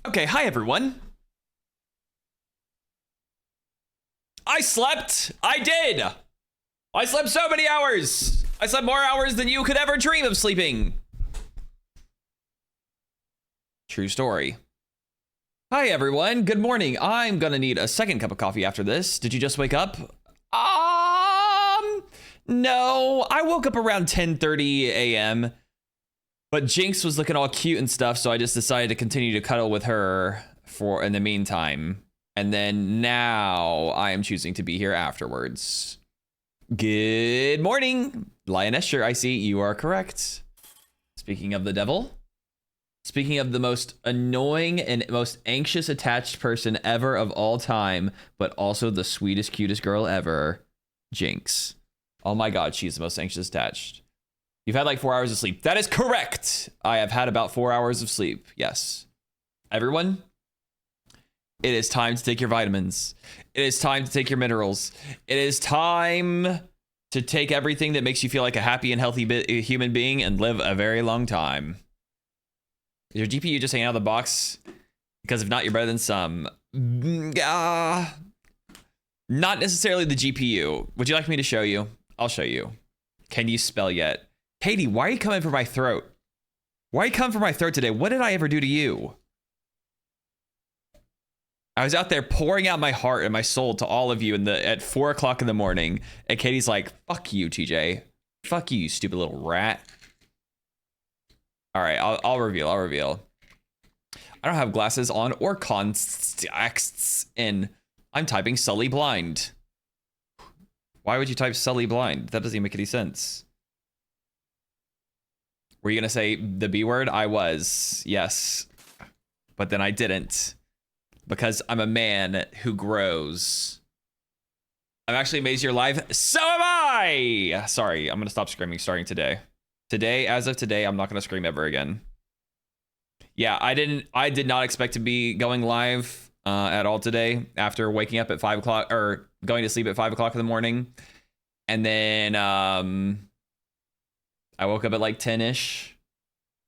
Okay, hi everyone. I slept. I did. I slept so many hours. I slept more hours than you could ever dream of sleeping. True story. Hi everyone. Good morning. I'm gonna need a second cup of coffee after this. Did you just wake up? No. I woke up around 10:30 a.m. But Jinx was looking all cute and stuff, so I just decided to continue to cuddle with her for in the meantime. And then now I am choosing to be here afterwards. Good morning, Lioness. Sure, I see you are correct. Speaking of the devil, speaking of the most annoying and most anxious attached person ever of all time, but also the sweetest, cutest girl ever, Jinx. Oh my God, she's the most anxious attached. You've had like 4 hours of sleep. That is correct. I have had about 4 hours of sleep. Yes. Everyone, it is time to take your vitamins. It is time to take your minerals. It is time to take everything that makes you feel like a happy and healthy human being and live a very long time. Is your GPU just hanging out of the box? Because if not, you're better than some. Not necessarily the GPU. Would you like me to show you? I'll show you. Can you spell yet? Katie, why are you coming for my throat? Why are you coming for my throat today? What did I ever do to you? I was out there pouring out my heart and my soul to all of you at 4 o'clock in the morning. And Katie's like, fuck you, TJ. Fuck you, you stupid little rat. All right, I'll reveal. I don't have glasses on or contacts in. I'm typing Sully blind. Why would you type Sully blind? That doesn't even make any sense. Were you going to say the B word? I was, yes. But then I didn't. Because I'm a man who grows. I'm actually amazed you're live. So am I! Sorry, I'm going to stop screaming starting today. Today, as of today, I'm not going to scream ever again. Yeah, I did not expect to be going live at all today after waking up at 5 o'clock or going to sleep at 5 o'clock in the morning. And then I woke up at like 10-ish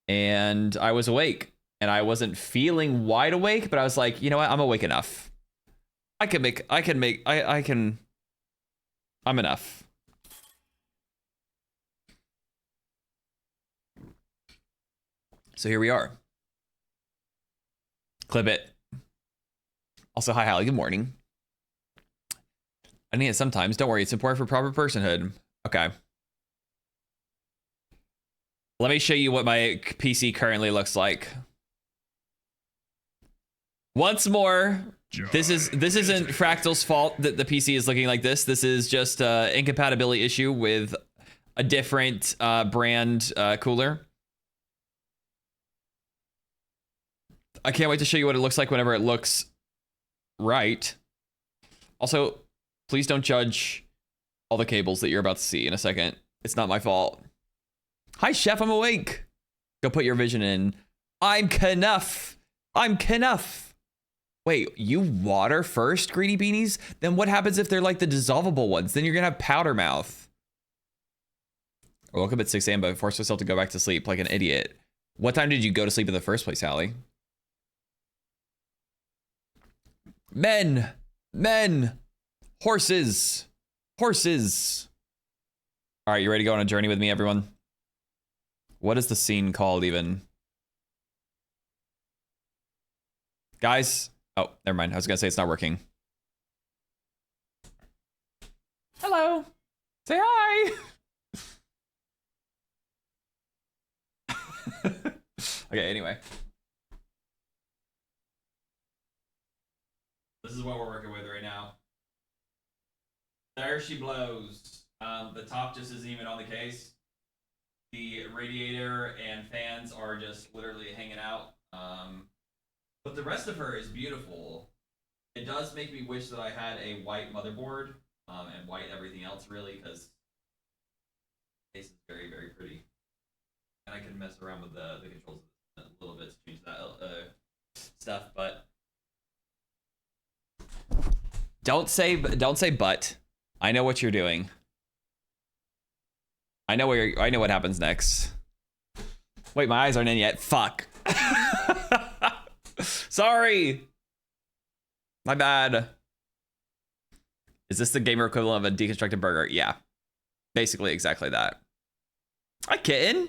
and I was awake and I wasn't feeling wide awake, but I was like, you know what? I'm awake enough. I'm enough. So here we are. Clip it. Also, hi, Hallie. Good morning. I need it sometimes. Don't worry. It's important for proper personhood. Okay. Let me show you what my PC currently looks like. Once more, this isn't Fractal's fault that the PC is looking like this. This is just an incompatibility issue with a different brand cooler. I can't wait to show you what it looks like whenever it looks right. Also, please don't judge all the cables that you're about to see in a second. It's not my fault. Hi, Chef, I'm awake. Go put your vision in. I'm Knuff. I'm Knuff. Wait, you water first, Greedy Beanies? Then what happens if they're like the dissolvable ones? Then you're gonna have powder mouth. I woke up at 6 a.m. but forced myself to go back to sleep like an idiot. What time did you go to sleep in the first place, Hallie? Men. Horses. All right, you ready to go on a journey with me, everyone? What is the scene called even? Guys? Oh, never mind. I was gonna say it's not working. Hello. Say hi. Okay, anyway. This is what we're working with right now. There she blows. The top just isn't even on the case. The radiator and fans are just literally hanging out. But the rest of her is beautiful. It does make me wish that I had a white motherboard and white everything else, really, because the case is very, very pretty. And I can mess around with the controls a little bit to change that stuff, but don't say but. I know what you're doing. I know what happens next. Wait, my eyes aren't in yet. Fuck. Sorry. My bad. Is this the gamer equivalent of a deconstructed burger? Yeah. Basically exactly that. Hi, kitten.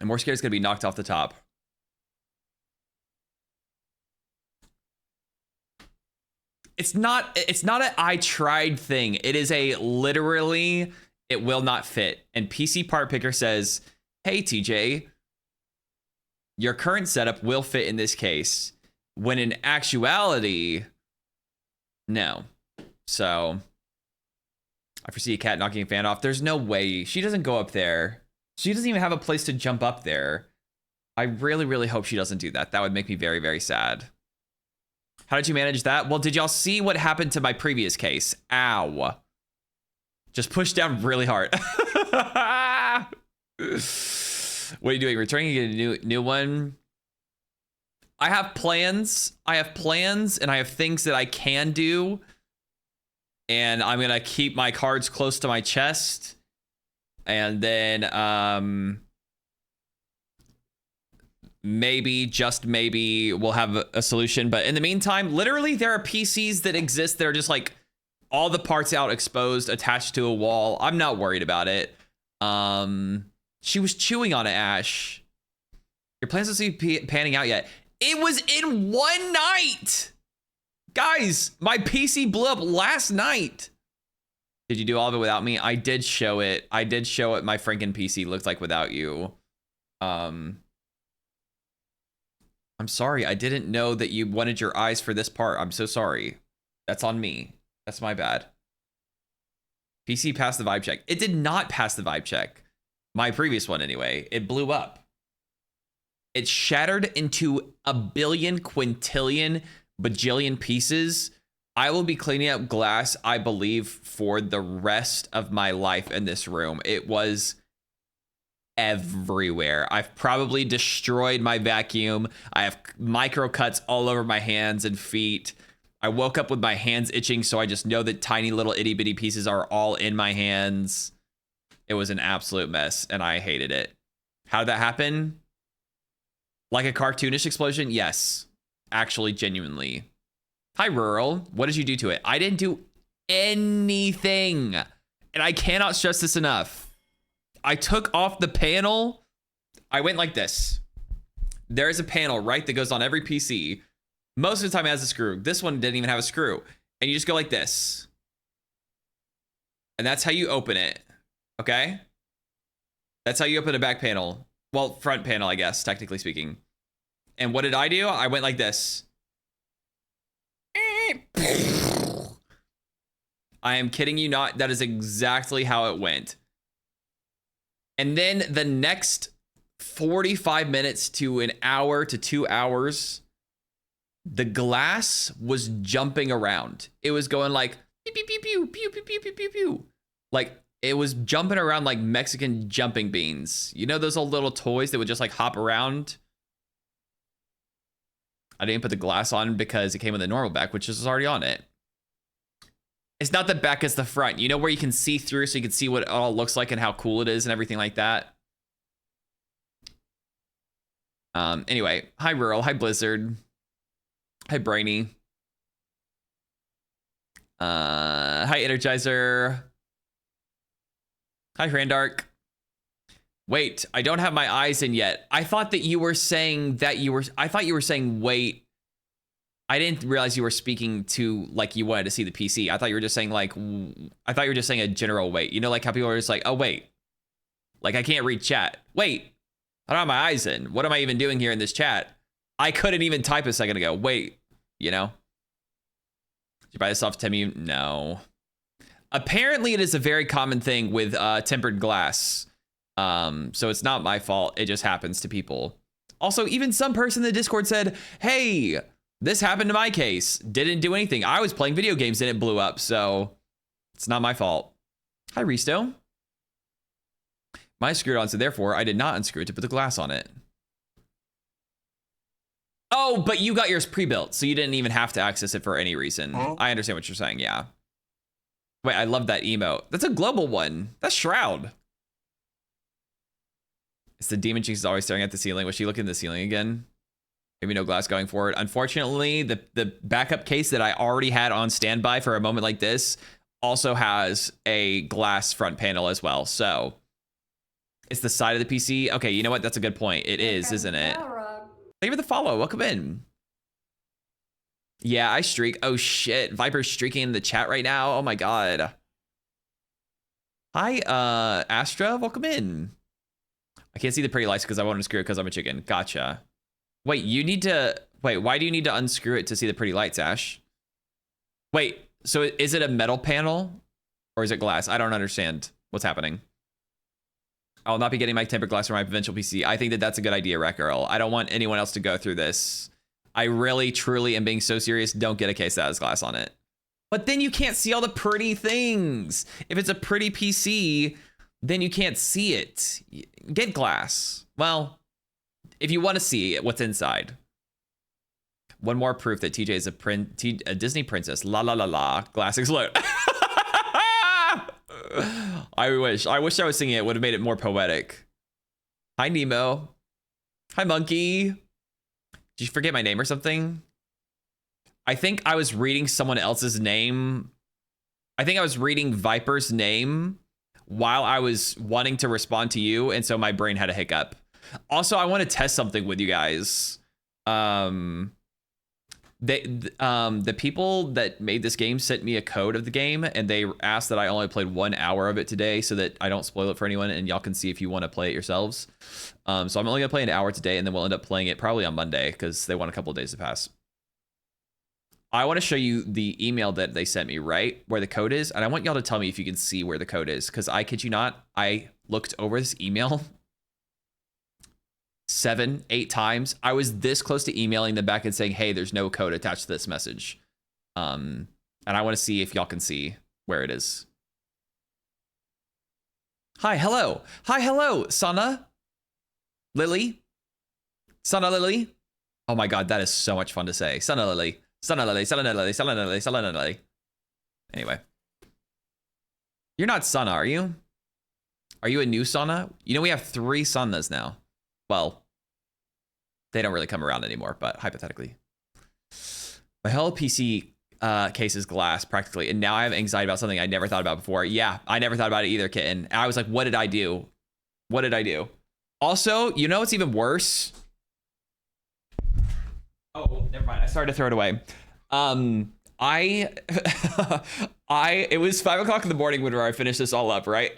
I'm more scared it's going to be knocked off the top. It's not a I tried thing. It is a literally, it will not fit. And PC Part Picker says, hey, TJ, your current setup will fit in this case. When in actuality, no. So I foresee a cat knocking a fan off. There's no way. She doesn't go up there. She doesn't even have a place to jump up there. I really, really hope she doesn't do that. That would make me very, very sad. How did you manage that? Well, did y'all see what happened to my previous case? Ow. Just push down really hard. What are you doing? Returning a new one? I have plans. I have plans and I have things that I can do. And I'm going to keep my cards close to my chest. And then maybe, just maybe, we'll have a solution. But in the meantime, literally, there are PCs that exist that are just like all the parts out exposed, attached to a wall. I'm not worried about it. She was chewing on it, Ash. Your plans to see panning out yet? It was in one night. Guys, my PC blew up last night. Did you do all of it without me? I did show it. I did show what my Franken PC looked like without you. I'm sorry. I didn't know that you wanted your eyes for this part. I'm so sorry. That's on me. That's my bad. PC passed the vibe check. It did not pass the vibe check. My previous one, anyway. It blew up. It shattered into a billion, quintillion, bajillion pieces. I will be cleaning up glass, I believe, for the rest of my life in this room. It was everywhere. I've probably destroyed my vacuum. I have micro cuts all over my hands and feet. I woke up with my hands itching, so I just know that tiny little itty bitty pieces are all in my hands. It was an absolute mess, and I hated it. How did that happen? Like a cartoonish explosion? Yes. Actually, genuinely. Hi, Rural. What did you do to it? I didn't do anything. And I cannot stress this enough. I took off the panel. I went like this. There is a panel, right, that goes on every PC. Most of the time it has a screw. This one didn't even have a screw. And you just go like this. And that's how you open it. Okay? That's how you open a back panel. Well, front panel, I guess, technically speaking. And what did I do? I went like this. I am kidding you not. That is exactly how it went. And then the next 45 minutes to an hour to 2 hours, the glass was jumping around. It was going like pew pew pew pew pew pew pew pew pew pew. Like it was jumping around like Mexican jumping beans. You know those old little toys that would just like hop around? I didn't put the glass on because it came with a normal back, which is already on it. It's not the back, it's the front. You know where you can see through so you can see what it all looks like and how cool it is and everything like that? Anyway, hi Rural, hi Blizzard. Hi Brainy. Hi Energizer. Hi Randark. Wait, I don't have my eyes in yet. I thought that you were saying that I thought you were saying wait. I didn't realize you were speaking to like you wanted to see the PC. I thought you were just saying I thought you were just saying a general wait. You know, like how people are just like, oh wait. Like I can't read chat. Wait, I don't have my eyes in. What am I even doing here in this chat? I couldn't even type a second ago. Wait, you know? Did you buy this off Temu? No. Apparently it is a very common thing with tempered glass. So it's not my fault. It just happens to people. Also, even some person in the Discord said, hey, this happened to my case. Didn't do anything. I was playing video games and it blew up. So it's not my fault. Hi, Risto. My screwed on, so therefore I did not unscrew it to put the glass on it. Oh, but you got yours pre-built, so you didn't even have to access it for any reason. Huh? I understand what you're saying, yeah. Wait, I love that emote. That's a global one. That's Shroud. It's the demon jinx is always staring at the ceiling. Was she looking at the ceiling again? Maybe no glass going forward. Unfortunately, the backup case that I already had on standby for a moment like this also has a glass front panel as well. So it's the side of the PC. Okay, you know what? That's a good point. It is, isn't it? Thank you for the follow. Welcome in. Yeah, I streak. Oh shit. Viper's streaking in the chat right now. Oh my god. Hi, Astra. Welcome in. I can't see the pretty lights because I want to screw it because I'm a chicken. Gotcha. Wait, you need to... Wait, why do you need to unscrew it to see the pretty lights, Ash? Wait, so is it a metal panel? Or is it glass? I don't understand what's happening. I'll not be getting my tempered glass for my provincial PC. I think that that's a good idea, Wreck Earl. I don't want anyone else to go through this. I really, truly am being so serious. Don't get a case that has glass on it. But then you can't see all the pretty things. If it's a pretty PC, then you can't see it. Get glass. Well, if you want to see what's inside. One more proof that TJ is a Disney princess. La la la la. Glass explode. I wish I was singing it. Would have made it more poetic. Hi, Nemo. Hi, Monkey. Did you forget my name or something? I think I was reading someone else's name. I think I was reading Viper's name while I was wanting to respond to you, and so my brain had a hiccup. Also, I want to test something with you guys. The people that made this game sent me a code of the game, and they asked that I only played 1 hour of it today so that I don't spoil it for anyone, and y'all can see if you want to play it yourselves. So I'm only gonna play an hour today, and then we'll end up playing it probably on Monday because they want a couple of days to pass. I want to show you the email that they sent me, right? Where the code is, and I want y'all to tell me if you can see where the code is, because I kid you not, I looked over this email 7-8 times. I was this close to emailing them back and saying, hey, there's no code attached to this message. And I want to see if y'all can see where it is. Hi, hello. Hi, hello, Sana. Lily. Sana Lily. Oh my god, that is so much fun to say. Sana Lily. Sana Lily. Sana Lily. Sana Lily. Sana Lily. Anyway. You're not Sana, are you? Are you a new Sana? You know, we have 3 Sanas now. Well, they don't really come around anymore, but hypothetically. My whole PC case is glass, practically, and now I have anxiety about something I never thought about before. Yeah, I never thought about it either, kitten. I was like, what did I do? What did I do? Also, you know what's even worse? Oh, never mind. I started to throw it away. It was 5 o'clock in the morning whenever I finished this all up, right?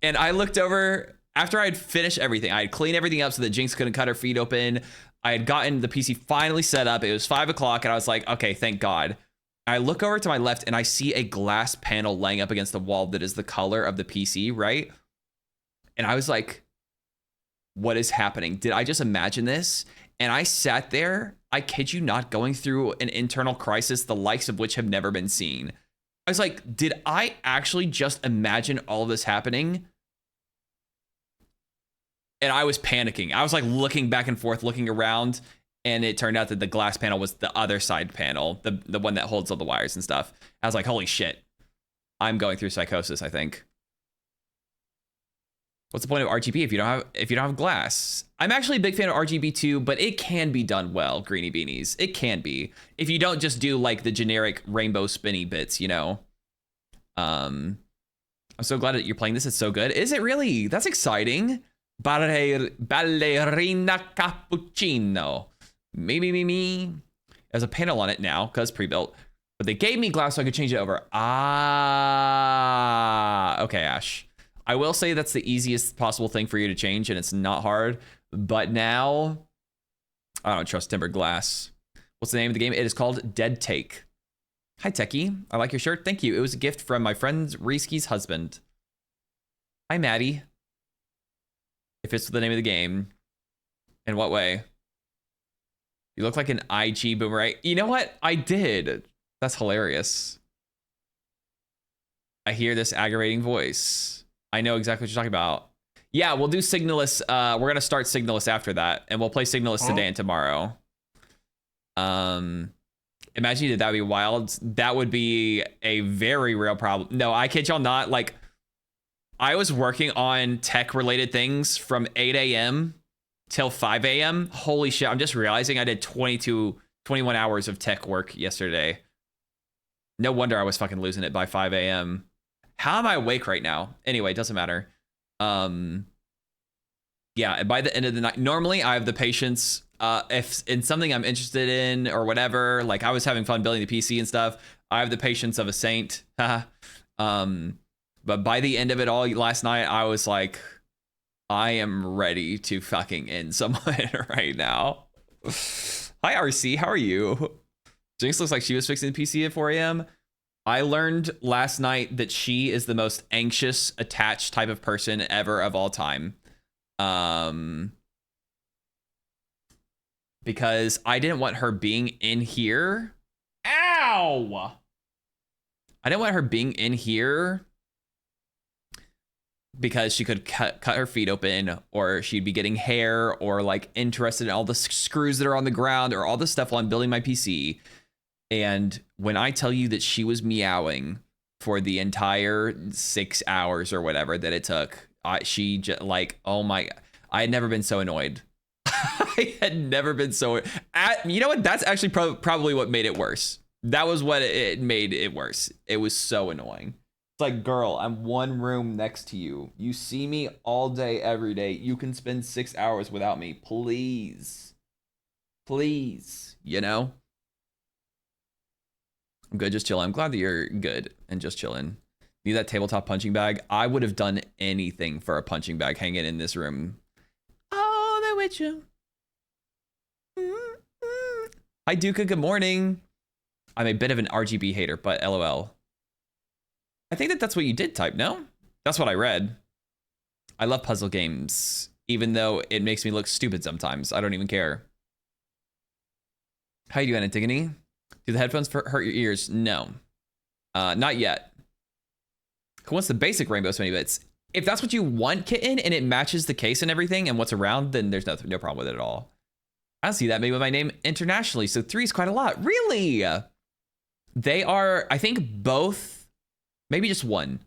And I looked over after I had finished everything. I had cleaned everything up so that Jinx couldn't cut her feet open. I had gotten the PC finally set up. It was 5 o'clock, and I was like, okay, thank God. I look over to my left, and I see a glass panel laying up against the wall that is the color of the PC, right? And I was like, what is happening? Did I just imagine this? And I sat there, I kid you not, going through an internal crisis, the likes of which have never been seen. I was like, did I actually just imagine all this happening? And I was panicking. I was like looking back and forth, looking around, and it turned out that the glass panel was the other side panel, the one that holds all the wires and stuff. I was like, holy shit. I'm going through psychosis, I think. What's the point of RGB if you don't have glass? I'm actually a big fan of RGB too, but it can be done well, Greeny Beanies. It can be. If you don't just do like the generic rainbow spinny bits, you know. I'm so glad that you're playing this. It's so good. Is it really? That's exciting. Ballerina cappuccino. Me. There's a panel on it now because pre-built, but they gave me glass so I could change it over. Ah, okay, Ash. I will say that's the easiest possible thing for you to change, and it's not hard. But now, I don't trust tempered glass. What's the name of the game? It is called Dead Take. Hi, Techie. I like your shirt. Thank you. It was a gift from my friend Risky's husband. Hi, Maddie. If it's the name of the game. In what way? You look like an IG boomerang. You know what? I did. That's hilarious. I hear this aggravating voice. I know exactly what you're talking about. Yeah, we'll do Signalist. We're going to start Signalist after that, and we'll play Signalist today and tomorrow. Imagine you did that. Would be wild. That would be a very real problem. No, I kid y'all not. Like, I was working on tech-related things from 8 a.m. till 5 a.m. Holy shit, I'm just realizing I did 21 hours of tech work yesterday. No wonder I was fucking losing it by 5 a.m. How am I awake right now? Anyway, it doesn't matter. Yeah, by the end of the night, normally I have the patience, if in something I'm interested in or whatever, like I was having fun building the PC and stuff, I have the patience of a saint. But by the end of it all last night, I was like, I am ready to fucking end someone right now. Hi, RC, how are you? Jinx looks like she was fixing the PC at 4 a.m. I learned last night that she is the most anxious, attached type of person ever of all time. Because I didn't want her being in here. Ow! I didn't want her being in here because she could cut her feet open, or she'd be getting hair, or like interested in all the screws that are on the ground, or all the stuff while I'm building my PC. And when I tell you that she was meowing for the entire 6 hours or whatever that it took, she just like, oh my, I had never been so annoyed. I had never been so, you know what? That's actually probably what made it worse. That was what it made it worse. It was so annoying. It's like, girl, I'm one room next to you. You see me all day, every day. You can spend 6 hours without me. Please. Please. You know? I'm good, just chilling. I'm glad that you're good and just chilling. Need that tabletop punching bag? I would have done anything for a punching bag hanging in this room. Oh, the Witcher. Hi, Duca. Good morning. I'm a bit of an RGB hater, but LOL. I think that's what you did type, no? That's what I read. I love puzzle games, even though it makes me look stupid sometimes. I don't even care. How you doing, Antigone? Do the headphones hurt your ears? No. Not yet. Who wants the basic rainbow so many bits? If that's what you want, Kitten, and it matches the case and everything and what's around, then there's no problem with it at all. I don't see that made with my name internationally, so 3 is quite a lot. Really? They are, I think, both, maybe just one.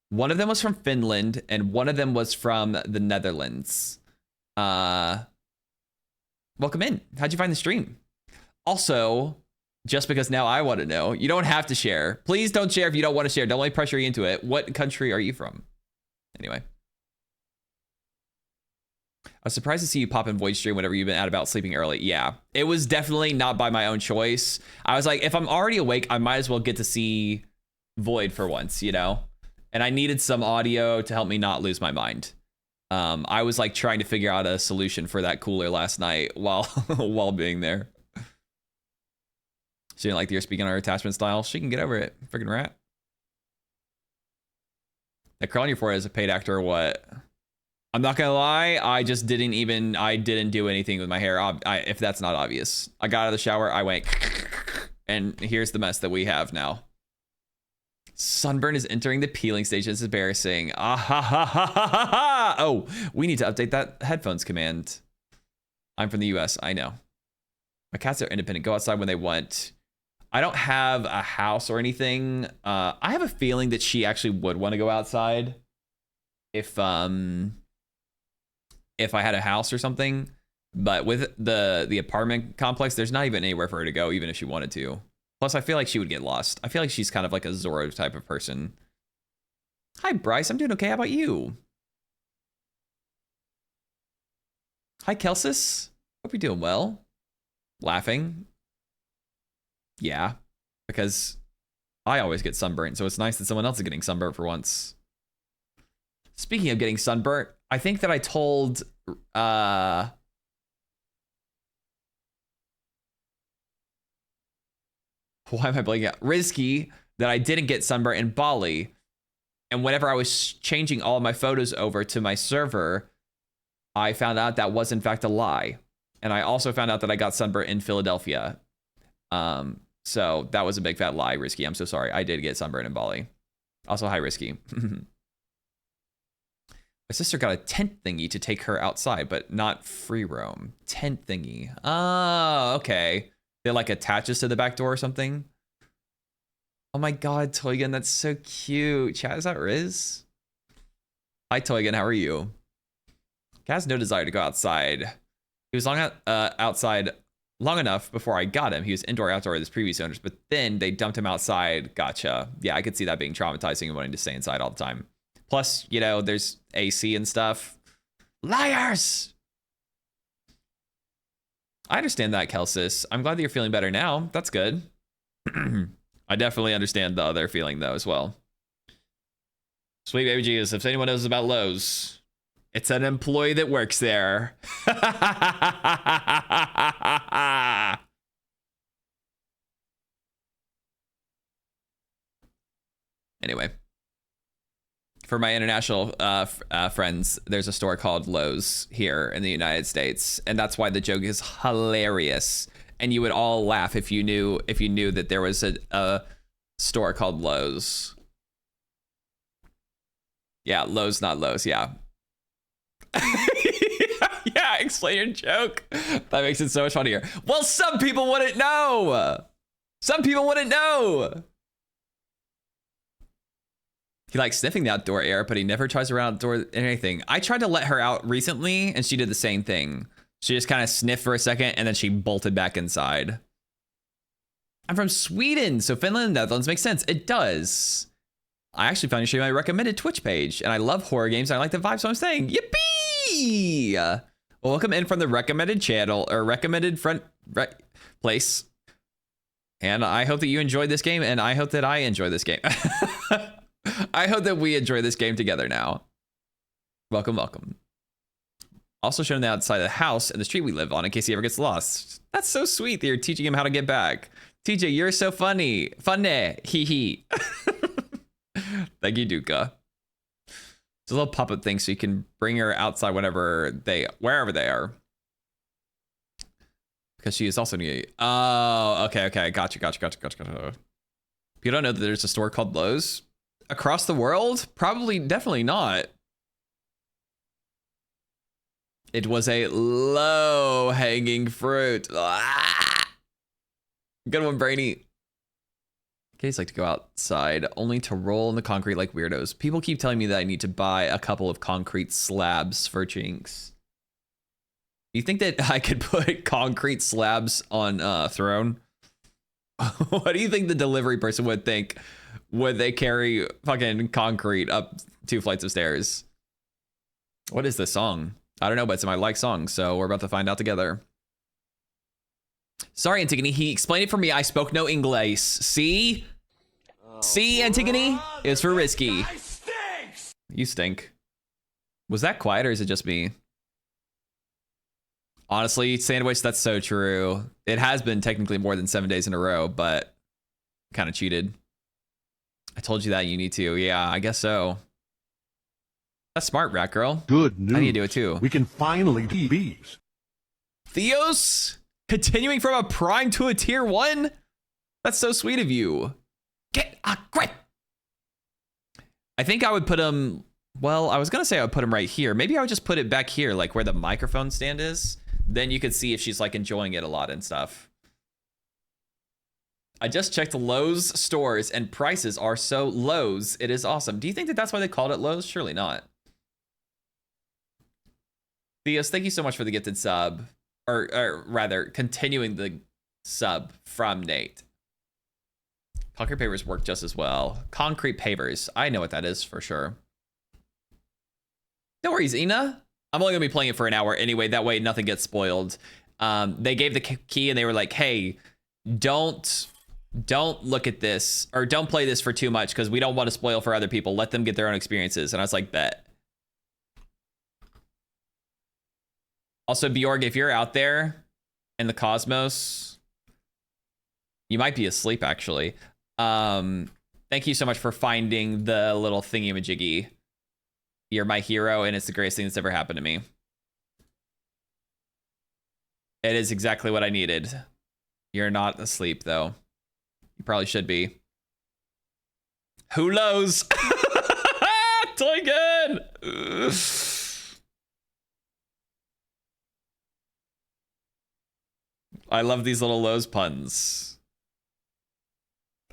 One of them was from Finland, and one of them was from the Netherlands. Welcome in. How'd you find the stream? Also, just because now I want to know, you don't have to share. Please don't share if you don't want to share. Don't let me pressure you into it. What country are you from? Anyway. I was surprised to see you pop in Void stream whenever you've been out about sleeping early. Yeah, it was definitely not by my own choice. I was like, if I'm already awake, I might as well get to see Void for once, you know? And I needed some audio to help me not lose my mind. I was like trying to figure out a solution for that cooler last night while while being there. She didn't like the you're speaking on her attachment style. She can get over it. Freaking rat. That curl on your forehead is a paid actor or what? I'm not gonna lie, I didn't do anything with my hair, if that's not obvious. I got out of the shower, I went, and here's the mess that we have now. Sunburn is entering the peeling stage. It's embarrassing. Ah ha ha ha ha ha ha! Oh, we need to update that headphones command. I'm from the US, I know. My cats are independent, go outside when they want. I don't have a house or anything. I have a feeling that she actually would want to go outside if I had a house or something, but with the apartment complex, there's not even anywhere for her to go, even if she wanted to. Plus, I feel like she would get lost. I feel like she's kind of like a Zorro type of person. Hi, Bryce. I'm doing okay. How about you? Hi, Kelsis. Hope you're doing well. Laughing. Yeah, because I always get sunburnt, so it's nice that someone else is getting sunburnt for once. Speaking of getting sunburnt, I think that I told why am I blanking out? Risky that I didn't get sunburnt in Bali. And whenever I was changing all of my photos over to my server, I found out that was in fact a lie. And I also found out that I got sunburnt in Philadelphia. So that was a big fat lie, Risky. I'm so sorry. I did get sunburnt in Bali. Also, hi, Risky. My sister got a tent thingy to take her outside, but not free roam. Tent thingy. Oh, okay. It like attaches to the back door or something. Oh my god, Toygan, that's so cute. Chat, is that Riz? Hi, Toygan, how are you? Cat has no desire to go outside. He was outside long enough before I got him. He was indoor, outdoor with his previous owners, but then they dumped him outside. Gotcha. Yeah, I could see that being traumatizing and wanting to stay inside all the time. Plus, you know, there's AC and stuff. Liars! I understand that, Kelsis. I'm glad that you're feeling better now. That's good. I definitely understand the other feeling, though, as well. Sweet Baby Jesus, if anyone knows about Lowe's, it's an employee that works there. Anyway. For my international friends, there's a store called Lowe's here in the United States, and that's why the joke is hilarious. And you would all laugh if you knew that there was a store called Lowe's. Yeah, Lowe's, not Lowe's. Yeah. Yeah, explain your joke. That makes it so much funnier. Well, some people wouldn't know. Some people wouldn't know. He likes sniffing the outdoor air, but he never tries around outdoor anything. I tried to let her out recently, and she did the same thing. She just kind of sniffed for a second, and then she bolted back inside. I'm from Sweden, so Finland and Netherlands makes sense. It does. I actually found you showing my recommended Twitch page, and I love horror games. And I like the vibe, so I'm saying, yippee! Well, welcome in from the recommended channel, or recommended place. And I hope that you enjoyed this game, and I hope that I enjoy this game. I hope that we enjoy this game together now. Welcome, welcome. Also shown the outside of the house and the street we live on in case he ever gets lost. That's so sweet that you're teaching him how to get back. TJ, you're so funny. Funny. Hee hee. Thank you, Duka. It's a little pop-up thing so you can bring her outside wherever they are. Because she is also new. Oh, okay. Gotcha. You don't know that there's a store called Lowe's? Across the world? Probably, definitely not. It was a low-hanging fruit. Ah! Good one, Brainy. Kids like to go outside only to roll in the concrete like weirdos. People keep telling me that I need to buy a couple of concrete slabs for Jinx. You think that I could put concrete slabs on Throne? What do you think the delivery person would think? Would they carry fucking concrete up 2 flights of stairs? What is this song? I don't know, but it's my like song, so we're about to find out together. Sorry, Antigone. He explained it for me. I spoke no English. See? See, Antigone? It's for risky. You stink. Was that quiet or is it just me? Honestly, Sandwich, that's so true. It has been technically more than 7 days in a row, but kind of cheated. I told you that you need to. Yeah, I guess so. That's smart, Rat Girl. Good news. I need to do it too. We can finally do bees. Theos, continuing from a prime to a tier 1? That's so sweet of you. Get a grip. I think I would put him, well, I was going to say I would put him right here. Maybe I would just put it back here, like where the microphone stand is. Then you could see if she's like enjoying it a lot and stuff. I just checked Lowe's stores and prices are so Lowe's. It is awesome. Do you think that that's why they called it Lowe's? Surely not. Theos, thank you so much for the gifted sub. Or rather, continuing the sub from Nate. Concrete pavers work just as well. Concrete pavers. I know what that is for sure. No worries, Ina. I'm only going to be playing it for an hour anyway. That way nothing gets spoiled. They gave the key and they were like, hey, don't look at this or don't play this for too much because we don't want to spoil for other people. Let them get their own experiences. And I was like, bet. Also, Bjorg, if you're out there in the cosmos, you might be asleep actually. Thank you so much for finding the little thingy-majiggy. You're my hero, and it's the greatest thing that's ever happened to me. It is exactly what I needed. You're not asleep, though. You probably should be. Who knows? Toy good. I love these little Lowe's puns.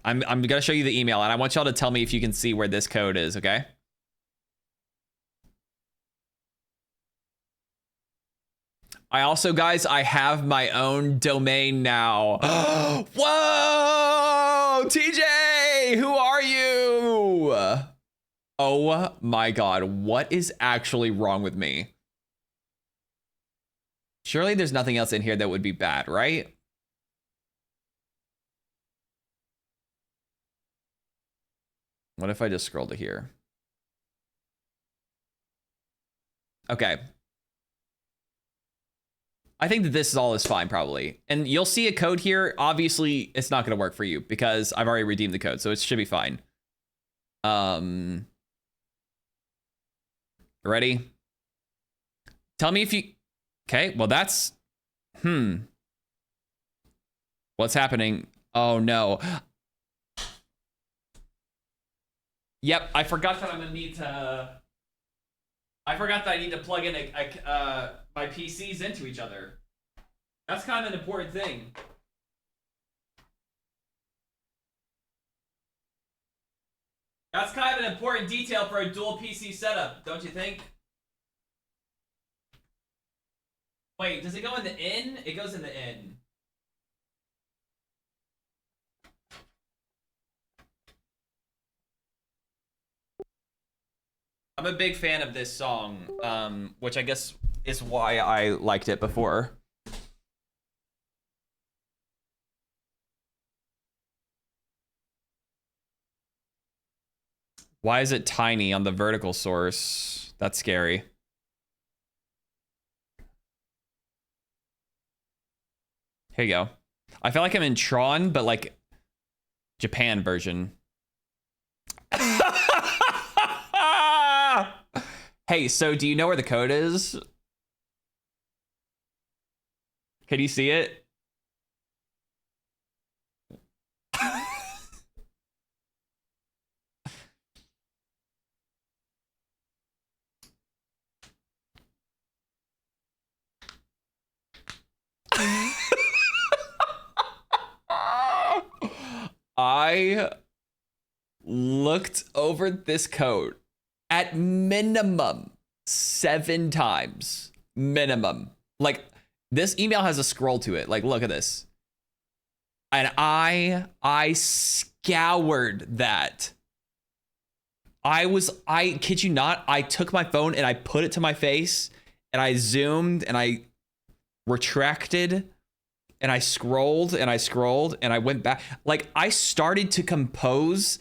I'm gonna show you the email, and I want y'all to tell me if you can see where this code is, okay? I also, guys, I have my own domain now. Whoa! TJ, who are you? Oh my God, what is actually wrong with me? Surely there's nothing else in here that would be bad, right? What if I just scroll to here? Okay. I think that this is all is fine, probably. And you'll see a code here. Obviously, it's not going to work for you because I've already redeemed the code, so it should be fine. Ready? Tell me if you... Okay, well, that's... What's happening? Oh, no. Yep, I forgot that I'm gonna need to... I forgot that I need to plug in my PCs into each other. That's kind of an important thing. That's kind of an important detail for a dual PC setup, don't you think? Wait, does it go in the in? It goes in the in. I'm a big fan of this song, which I guess is why I liked it before. Why is it tiny on the vertical source? That's scary. Here you go. I feel like I'm in Tron, but like Japan version. Hey, so do you know where the code is? Can you see it? I looked over this code at minimum 7 times. Minimum. Like, this email has a scroll to it. Like, look at this. And I scoured that. I kid you not, I took my phone and I put it to my face and I zoomed and I retracted and I scrolled and I scrolled and I went back. Like, I started to compose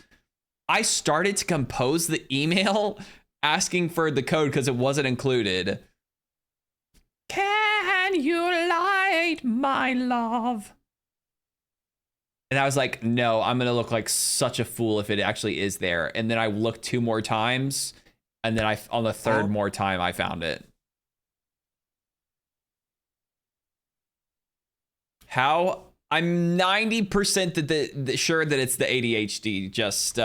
the email asking for the code because it wasn't included. Can you light my love? And I was like, no, I'm gonna look like such a fool if it actually is there. And then I looked 2 more times, and then on the 3rd more time I found it. How? I'm 90% sure that it's the ADHD just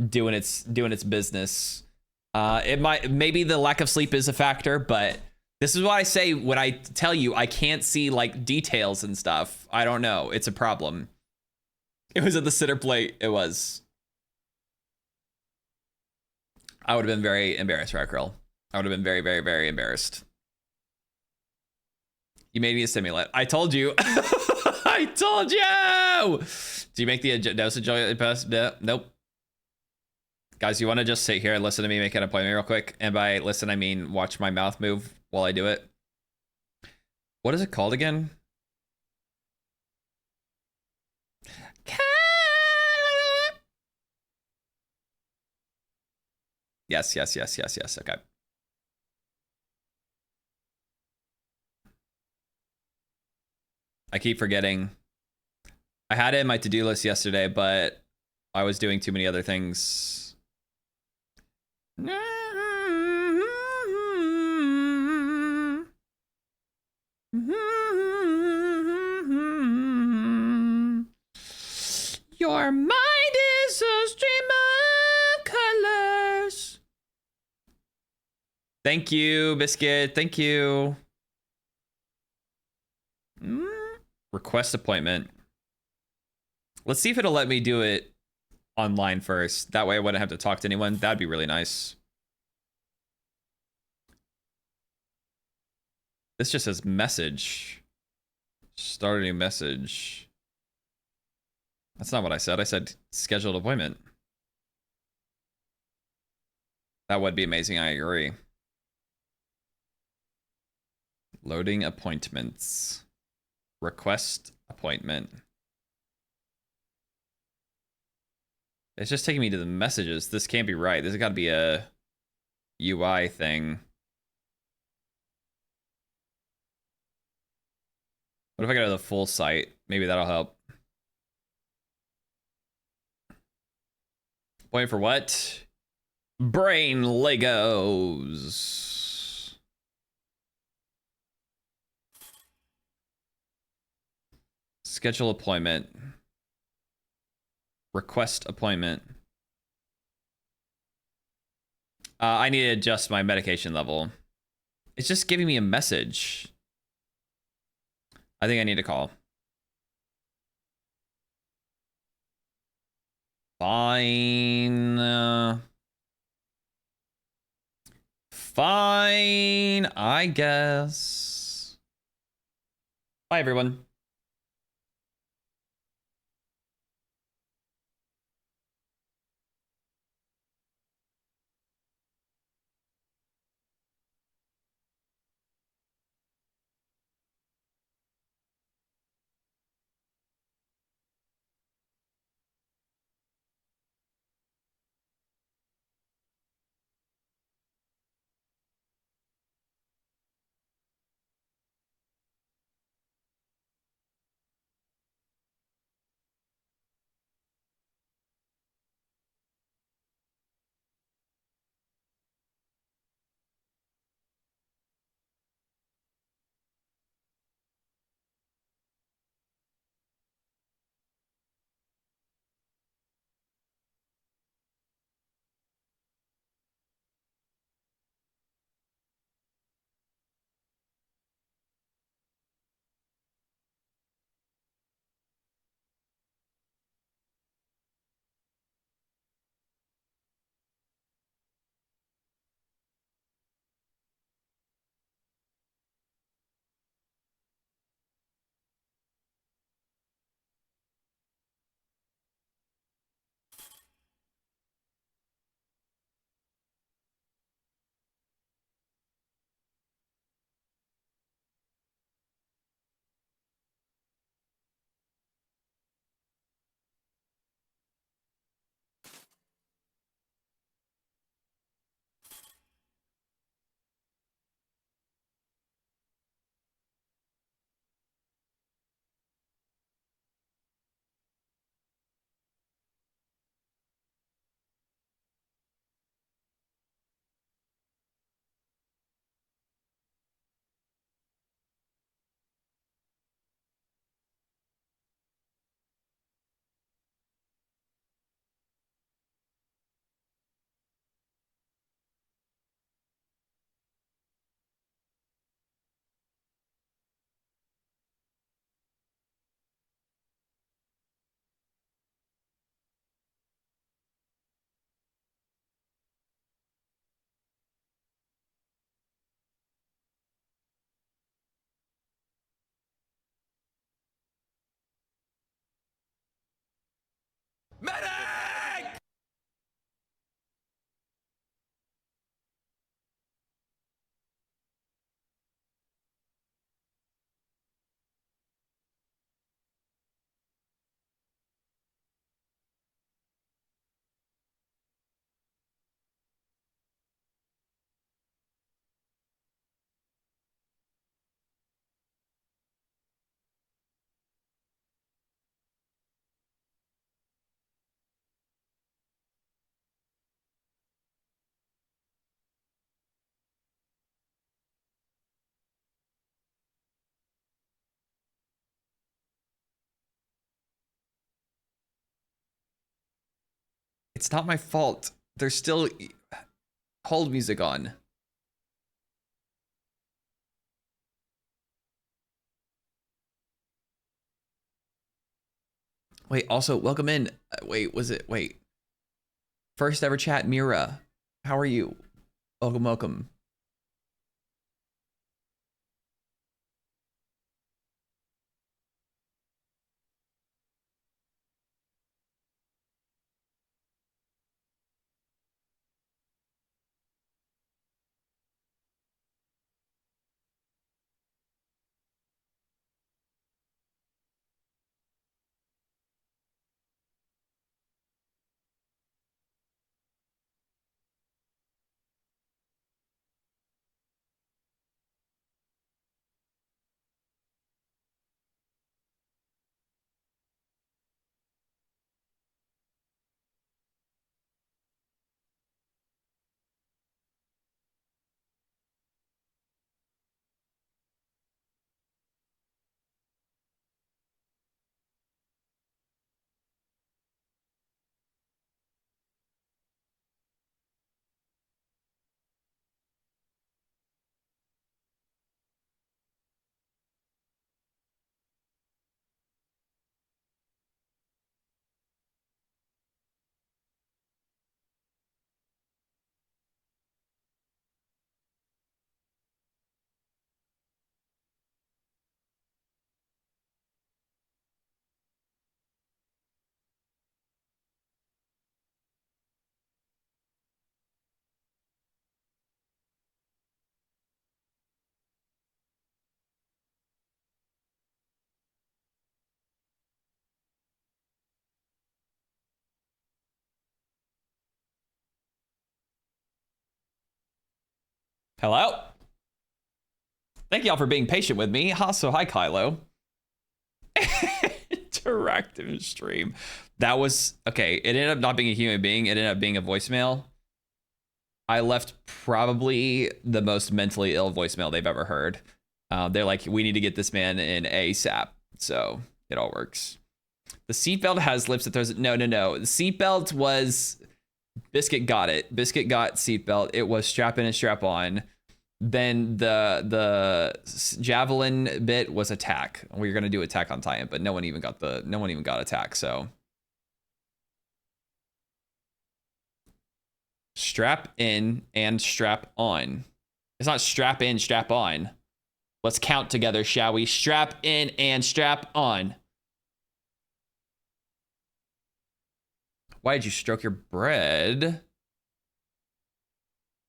doing its business. Maybe the lack of sleep is a factor, but this is what I say when I tell you I can't see like details and stuff. I don't know. It's a problem. It was at the center plate. It was. I would have been very embarrassed, Rackrell. I would have been very, very, very embarrassed. You made me a simulant. I told you. I told you. Do you make the dosage pass? Nope. Guys, you want to just sit here and listen to me make an appointment real quick? And by listen, I mean watch my mouth move while I do it. What is it called again? Yes. Okay. I keep forgetting. I had it in my to-do list yesterday, but I was doing too many other things. Your mind is a stream of colors. Thank you, Biscuit. Thank you. Request appointment. Let's see if it'll let me do it online first. That way I wouldn't have to talk to anyone. That'd be really nice. This just says message. Start a new message. That's not what I said. I said scheduled appointment. That would be amazing. I agree. Loading appointments. Request appointment. It's just taking me to the messages. This can't be right. This has got to be a UI thing. What if I go to the full site? Maybe that'll help. Wait for what? Brain Legos. Schedule appointment. Request appointment. I need to adjust my medication level. It's just giving me a message. I think I need to call. Fine. Fine, I guess. Bye, everyone. Medic! It's not my fault. There's still hold music on. Wait, also, welcome in. Wait, was it? Wait. First ever chat, Mira. How are you? Welcome, welcome. Hello? Thank y'all for being patient with me. Also, hi, Kylo. Interactive stream. That was, okay, it ended up not being a human being. It ended up being a voicemail. I left probably the most mentally ill voicemail they've ever heard. They're like, we need to get this man in ASAP. So it all works. The seatbelt has lips that throws it. No. The seatbelt was, Biscuit got it. Biscuit got seatbelt. It was strap in and strap on. Then the javelin bit was attack. We were gonna do attack on Titan, but no one even got attack. So strap in and strap on. It's not strap in, strap on. Let's count together, shall we? Strap in and strap on. Why did you stroke your bread?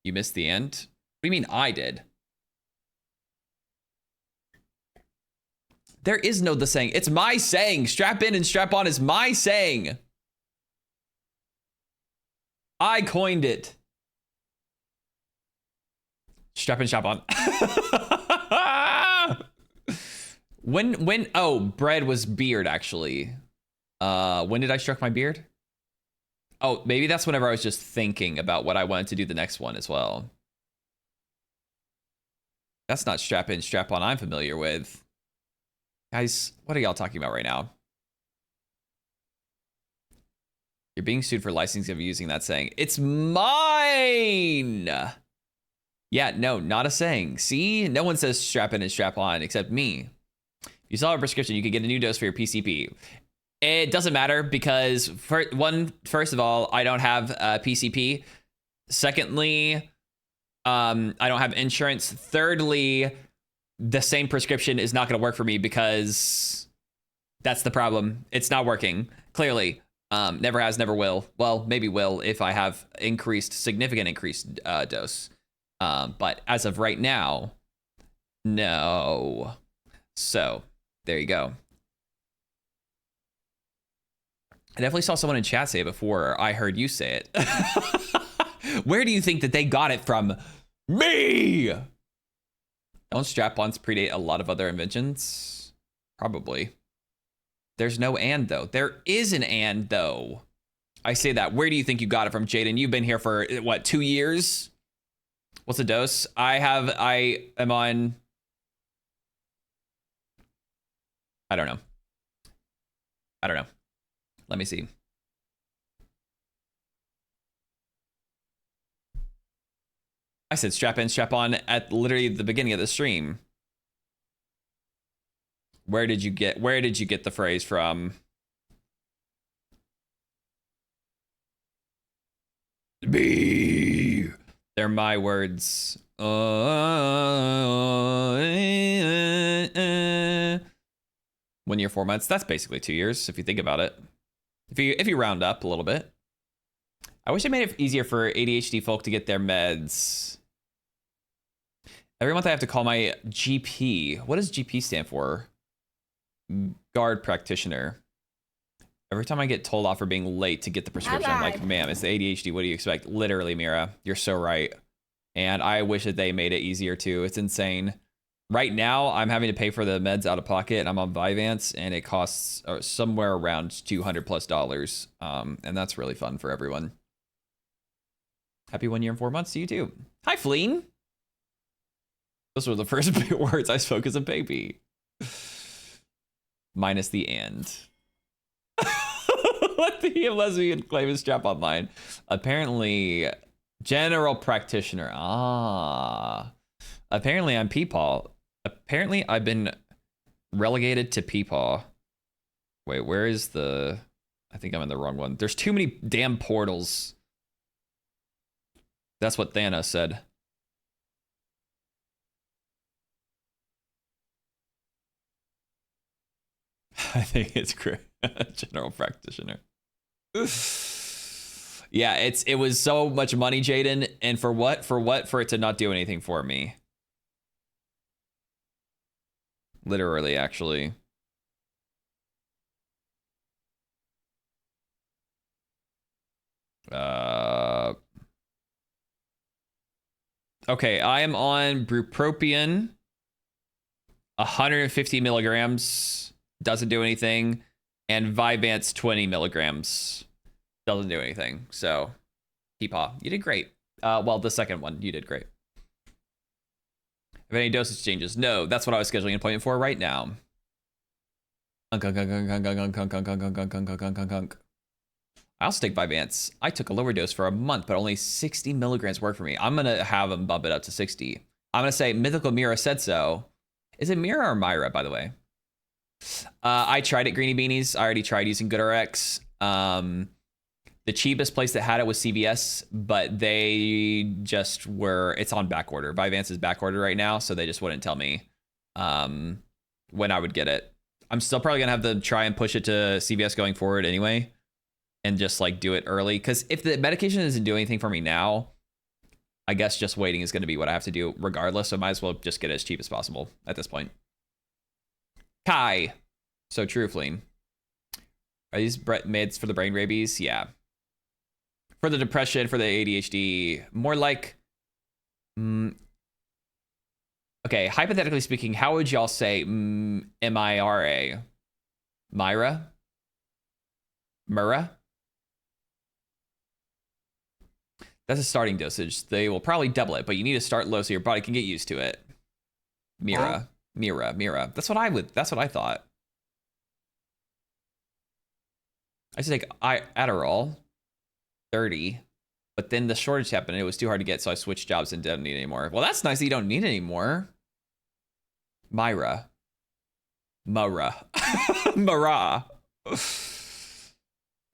You missed the end? What do you mean I did? There is no the saying. It's my saying. Strap in and strap on is my saying. I coined it. Strap in, strap on. Oh, bread was beard, actually. When did I stroke my beard? Oh, maybe that's whenever I was just thinking about what I wanted to do the next one as well. That's not strap in, strap on I'm familiar with. Guys, what are y'all talking about right now? You're being sued for licensing of using that saying. It's mine! Yeah, no, not a saying. See? No one says strap in and strap on except me. If you saw a prescription, you could get a new dose for your PCP. It doesn't matter because, first of all, I don't have PCP. Secondly, I don't have insurance. Thirdly, the same prescription is not going to work for me because that's the problem. It's not working, clearly. Never has, never will. Well, maybe will if I have significant increased dose. But as of right now, no. So, there you go. I definitely saw someone in chat say it before I heard you say it. Where do you think that they got it from? Me! Don't strap-ons predate a lot of other inventions? Probably. There's no and, though. There is an and, though. I say that. Where do you think you got it from, Jaden? You've been here for, what, 2 years? What's the dose? I am on... I don't know. Let me see. I said strap in, strap on at literally the beginning of the stream. Where did you get the phrase from? B. They're my words. 1 year, 4 months. That's basically 2 years if you think about it. If you round up a little bit. I wish I made it easier for ADHD folk to get their meds. Every month I have to call my GP. What does GP stand for? Guard practitioner. Every time I get told off for being late to get the prescription, I'm like, ma'am, it's the ADHD. What do you expect? Literally, Mira, you're so right. And I wish that they made it easier too. It's insane. Right now, I'm having to pay for the meds out of pocket, and I'm on Vyvanse, and it costs somewhere around $200+. And that's really fun for everyone. Happy 1 year and 4 months to you too. Hi, Fleen. Those were the first words I spoke as a baby. Minus the and. Let the lesbian claim his strap online. Apparently, general practitioner. Apparently I'm Peepaw. Apparently I've been relegated to Peepaw. Wait, where is the... I think I'm in the wrong one. There's too many damn portals. That's what Thanos said. I think it's great. General practitioner. Yeah, it was so much money, Jaden, and for what? For it to not do anything for me. Literally, actually. Okay, I am on bupropion. 150 milligrams. Doesn't do anything. And Vyvanse 20 milligrams. Doesn't do anything. So, Peepaw, you did great. Well, the second one, you did great. Have any dosage changes? No, that's what I was scheduling an appointment for right now. I also take Vyvanse. I took a lower dose for a month, but only 60 milligrams worked for me. I'm gonna have them bump it up to 60. I'm gonna say Mythical Mira said so. Is it Mira or Myra, by the way? I tried it, Greeny Beanies. I already tried using GoodRx. The cheapest place that had it was CVS, but they just were, it's on back order. Vyvanse is back order right now, so they just wouldn't tell me when I would get it. I'm still probably gonna have to try and push it to CVS going forward anyway, and just like do it early. Because if the medication isn't doing anything for me now, I guess just waiting is gonna be what I have to do regardless. So I might as well just get it as cheap as possible at this point. Kai, so Truefling. Are these meds for the brain rabies? Yeah. For the depression, for the ADHD, more like, okay, hypothetically speaking, how would y'all say M-I-R-A? Myra? Myrrha? That's a starting dosage. They will probably double it, but you need to start low so your body can get used to it. Mira. Mira. That's what I thought. I should take Adderall. 30, but then the shortage happened and it was too hard to get, so I switched jobs and didn't need it anymore. Well, that's nice that you don't need it anymore. Myra. Mara.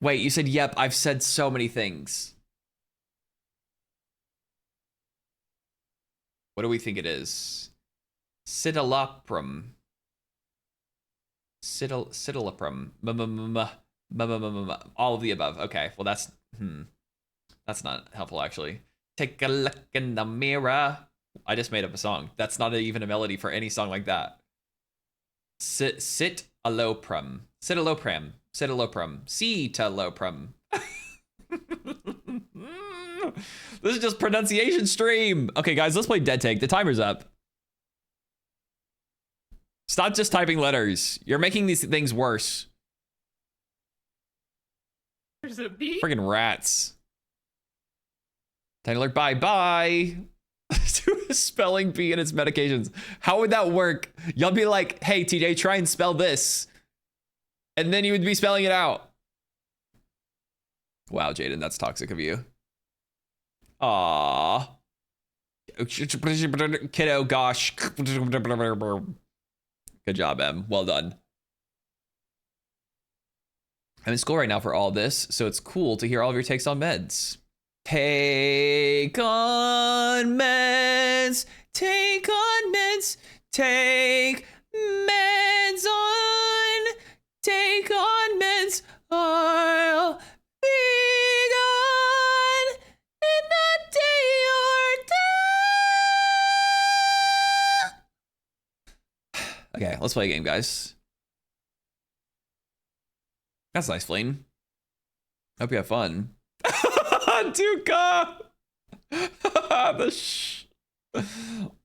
Wait, you said yep. I've said so many things. What do we think it is? Citalopram. Citalopram. All of the above. Okay, well that's not helpful actually. Take a look in the mirror. I just made up a song. That's not even a melody for any song like that. Citalopram. This is just pronunciation stream. Okay, guys, let's play Dead Take. The timer's up. Stop just typing letters. You're making these things worse. There's a bee. Friggin' rats. Tiny alert, bye. Do a spelling bee and its medications. How would that work? Y'all be like, hey, TJ, try and spell this. And then you would be spelling it out. Wow, Jaden, that's toxic of you. Aww. Kiddo, gosh. Good job, Em. Well done. I'm in school right now for all this, so it's cool to hear all of your takes on meds. Take on meds. Take on meds. Take meds on. Take on meds. I'll be gone in a day or two. Okay, let's play a game, guys. That's nice, Flame. Hope you have fun. Duka!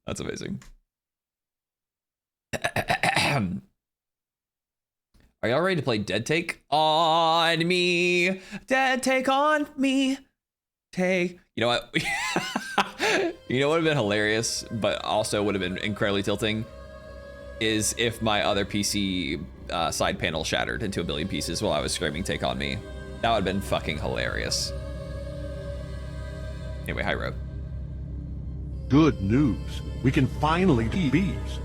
That's amazing. Are y'all ready to play Dead Take on me? Dead Take on me. Take. You know what? You know what would have been hilarious, but also would have been incredibly tilting? Is if my other PC side panel shattered into a billion pieces while I was screaming "Take on me." That would have been fucking hilarious. Anyway, hi, Rob. Good news. We can finally be bees.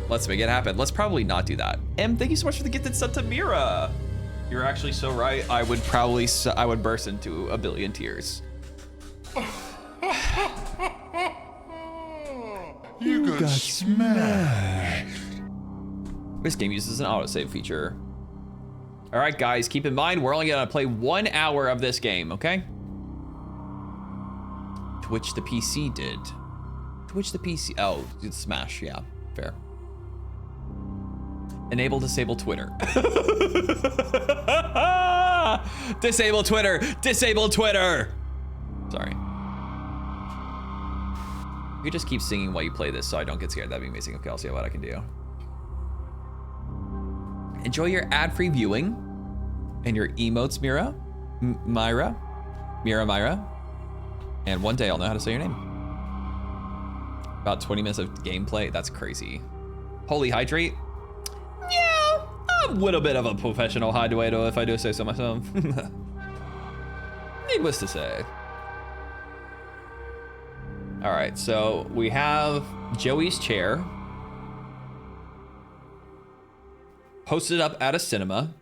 Let's make it happen. Let's probably not do that. Em, thank you so much for the gifted sub to Mira. You're actually so right. I would burst into a billion tears. You got smashed. This game uses an autosave feature. All right, guys, keep in mind, we're only gonna play 1 hour of this game, okay? Twitch the PC did. Twitch the PC, oh, it's Smash, yeah, fair. Enable, disable Twitter. Disable Twitter, disable Twitter. Sorry. You just keep singing while you play this so I don't get scared. That'd be amazing. Okay, I'll see what I can do. Enjoy your ad-free viewing and your emotes, Mira. Myra. And one day I'll know how to say your name. About 20 minutes of gameplay. That's crazy. Holy hydrate. Yeah, a little bit of a professional hydrator if I do say so myself. Needless to say. All right, so we have Joey's chair posted up at a cinema.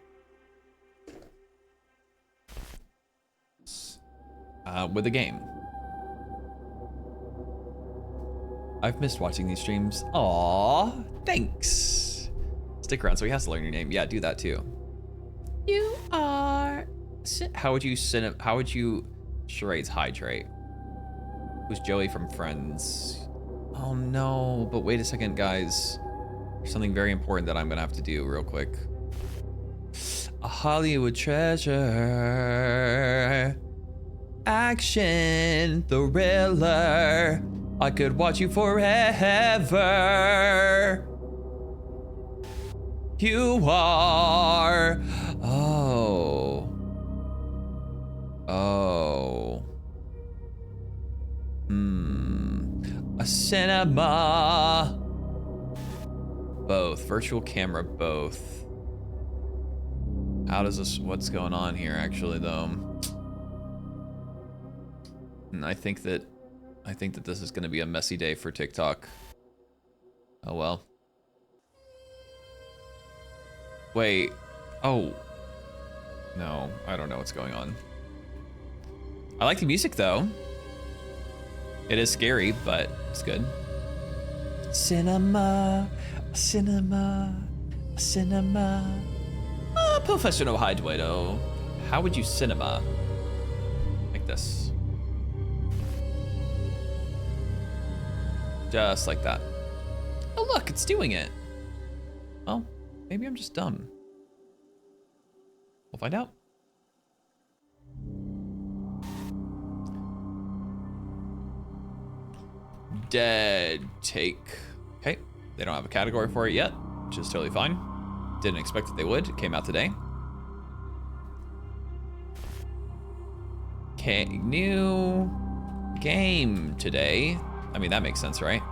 With a game. I've missed watching these streams. Aw, thanks. Stick around so he has to learn your name. Yeah, do that too. You are... How would you charades hydrate? Who's Joey from Friends? Oh no, but wait a second, guys. There's something very important that I'm gonna have to do real quick. A Hollywood treasure. Action thriller. I could watch you forever. You are. Oh. A cinema. Both. Virtual camera, both. How does this, what's going on here actually though? And I think that this is gonna be a messy day for TikTok. Oh well. Wait. Oh. No, I don't know what's going on. I like the music though. It is scary, but it's good. Cinema, cinema, cinema. Professional hydrator. How would you cinema? Like this. Just like that. Oh look, it's doing it. Well, maybe I'm just dumb. We'll find out. Dead take. Okay, they don't have a category for it yet, which is totally fine. Didn't expect that they would. It came out today. Okay, new game today. I mean, that makes sense, right?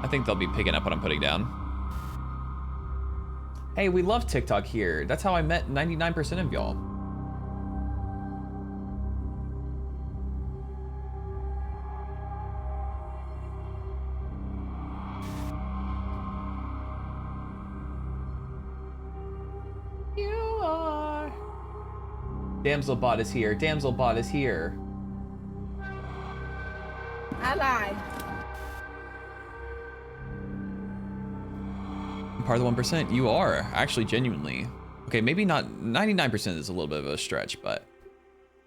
I think they'll be picking up what I'm putting down. Hey, we love TikTok here. That's how I met 99% of y'all. You are. Damselbot is here. Damselbot is here. I lied. Part of the 1%. You are actually genuinely. Okay, maybe not 99% is a little bit of a stretch, but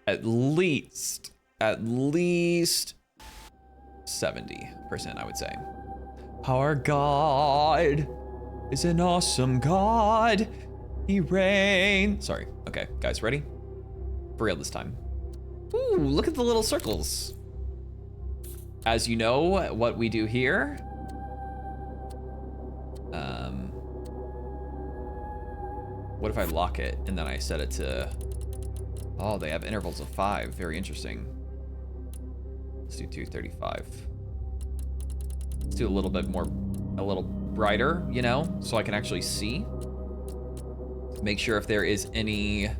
at least 70%, I would say. Our God is an awesome God. He reigns. Sorry. Okay, guys, ready? For real this time. Ooh, look at the little circles. As you know, what we do here. What if I lock it and then I set it to, oh, they have intervals of 5. Very interesting. Let's do 235. Let's do a little bit more, a little brighter, you know, so I can actually see. Make sure if there is any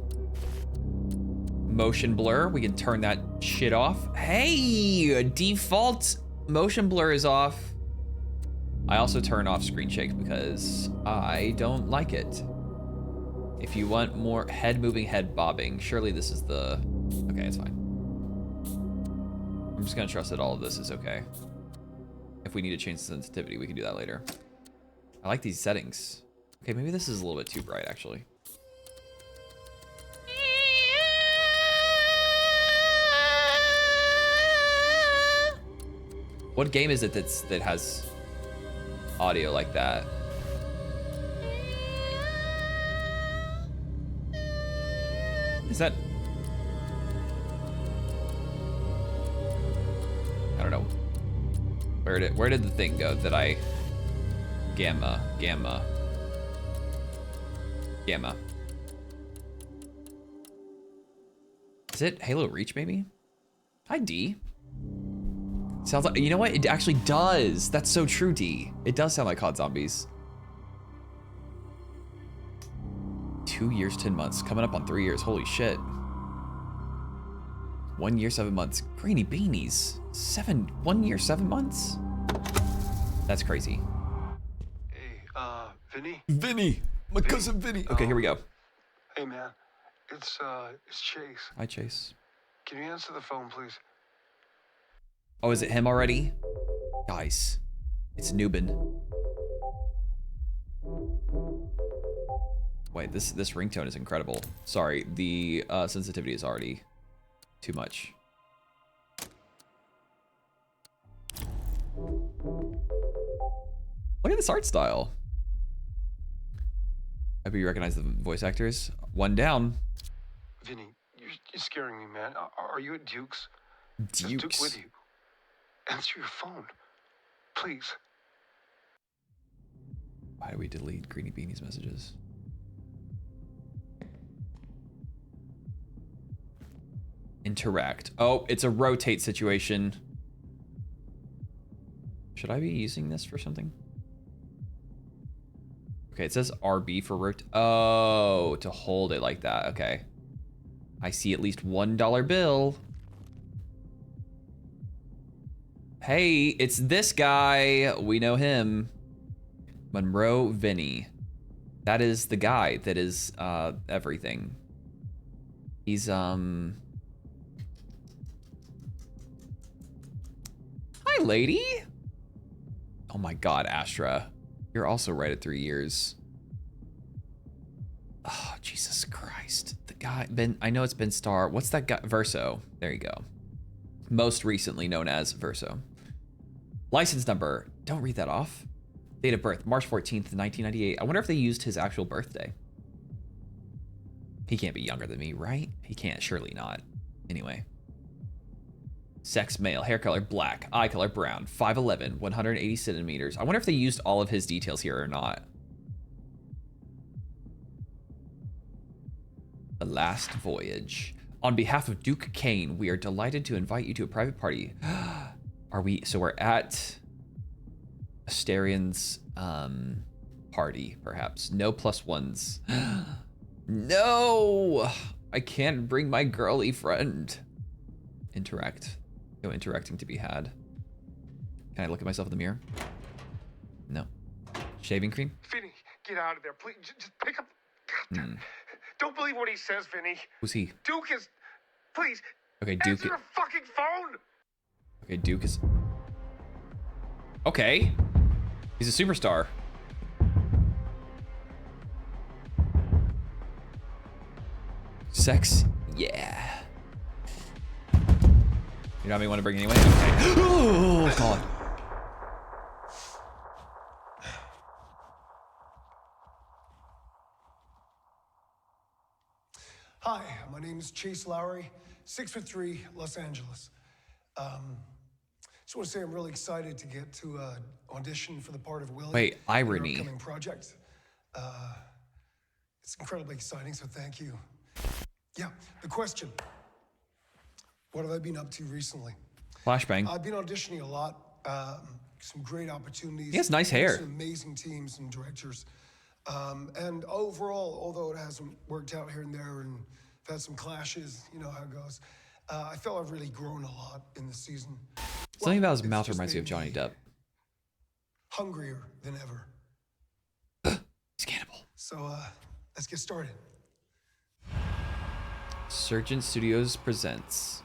motion blur, we can turn that shit off. Hey, default motion blur is off. I also turn off screen shake because I don't like it. If you want more head moving, head bobbing, surely this is the, okay, it's fine. I'm just gonna trust that all of this is okay. If we need to change the sensitivity, we can do that later. I like these settings. Okay, maybe this is a little bit too bright actually. What game is it that has audio like that? Is that know. Where did the thing go that I... Gamma. Is it Halo Reach, maybe? Hi, D. Sounds like... You know what? It actually does. That's so true, D. It does sound like COD Zombies. 2 years, 10 months. Coming up on 3 years. Holy shit. 1 year, 7 months. Greeny beanies. 1 year, 7 months? That's crazy. Hey, Vinny? Vinny! My cousin Vinny! Okay, here we go. Hey, man. It's Chase. Hi, Chase. Can you answer the phone, please? Oh, is it him already? Guys, it's Nubin. Wait, this ringtone is incredible. Sorry, the sensitivity is already too much. Look at this art style. I hope you recognize the voice actors. One down. Vinny, you're scaring me, man. Are you at Duke's? Is Dukes. Duke with you? Answer your phone. Please. Why do we delete Greeny Beanie's messages? Interact. Oh, it's a rotate situation. Should I be using this for something? Okay, it says RB for rotate. Oh, to hold it like that. Okay. I see at least $1 bill. Hey, it's this guy. We know him. Monroe Vinny. That is the guy that is everything. He's Hi, lady. Oh my god, Astra. You're also right at 3 years. Oh, Jesus Christ. The guy, I know it's Ben Starr. What's that guy? Verso. There you go. Most recently known as Verso. License number. Don't read that off. Date of birth, March 14th, 1998. I wonder if they used his actual birthday. He can't be younger than me, right? He can't, surely not. Anyway. Sex, male, hair color, black, eye color, brown, 5'11", 180 centimeters. I wonder if they used all of his details here or not. The Last Voyage. On behalf of Duke Kane, we are delighted to invite you to a private party. So we're at Asterian's party, perhaps. No plus ones. No! I can't bring my girly friend. Interact. No interacting to be had. Can I look at myself in the mirror? No. Shaving cream? Vinny, get out of there, please. Just pick up. Don't believe what he says, Vinny. Who's he? Duke is. Please. Okay, Duke. Answer your fucking phone. Okay, Duke is. Okay. He's a superstar. Sex? Yeah. You know what I want to bring anyway? Okay. Oh, God. Hi, my name is Chase Lowry, 6'3", Los Angeles. Just want to say I'm really excited to get to audition for the part of Willie. Wait, irony. In our upcoming project. It's incredibly exciting, so thank you. Yeah, the question. What have I been up to recently? Flashbang. I've been auditioning a lot. Some great opportunities. He has nice hair. Some amazing teams and directors. And overall, although it hasn't worked out here and there and I've had some clashes, you know how it goes, I feel I've really grown a lot in the season. Something about his It's mouth just reminds me of made Johnny me Depp. Hungrier than ever. He's cannibal. So let's get started. Surgeon Studios presents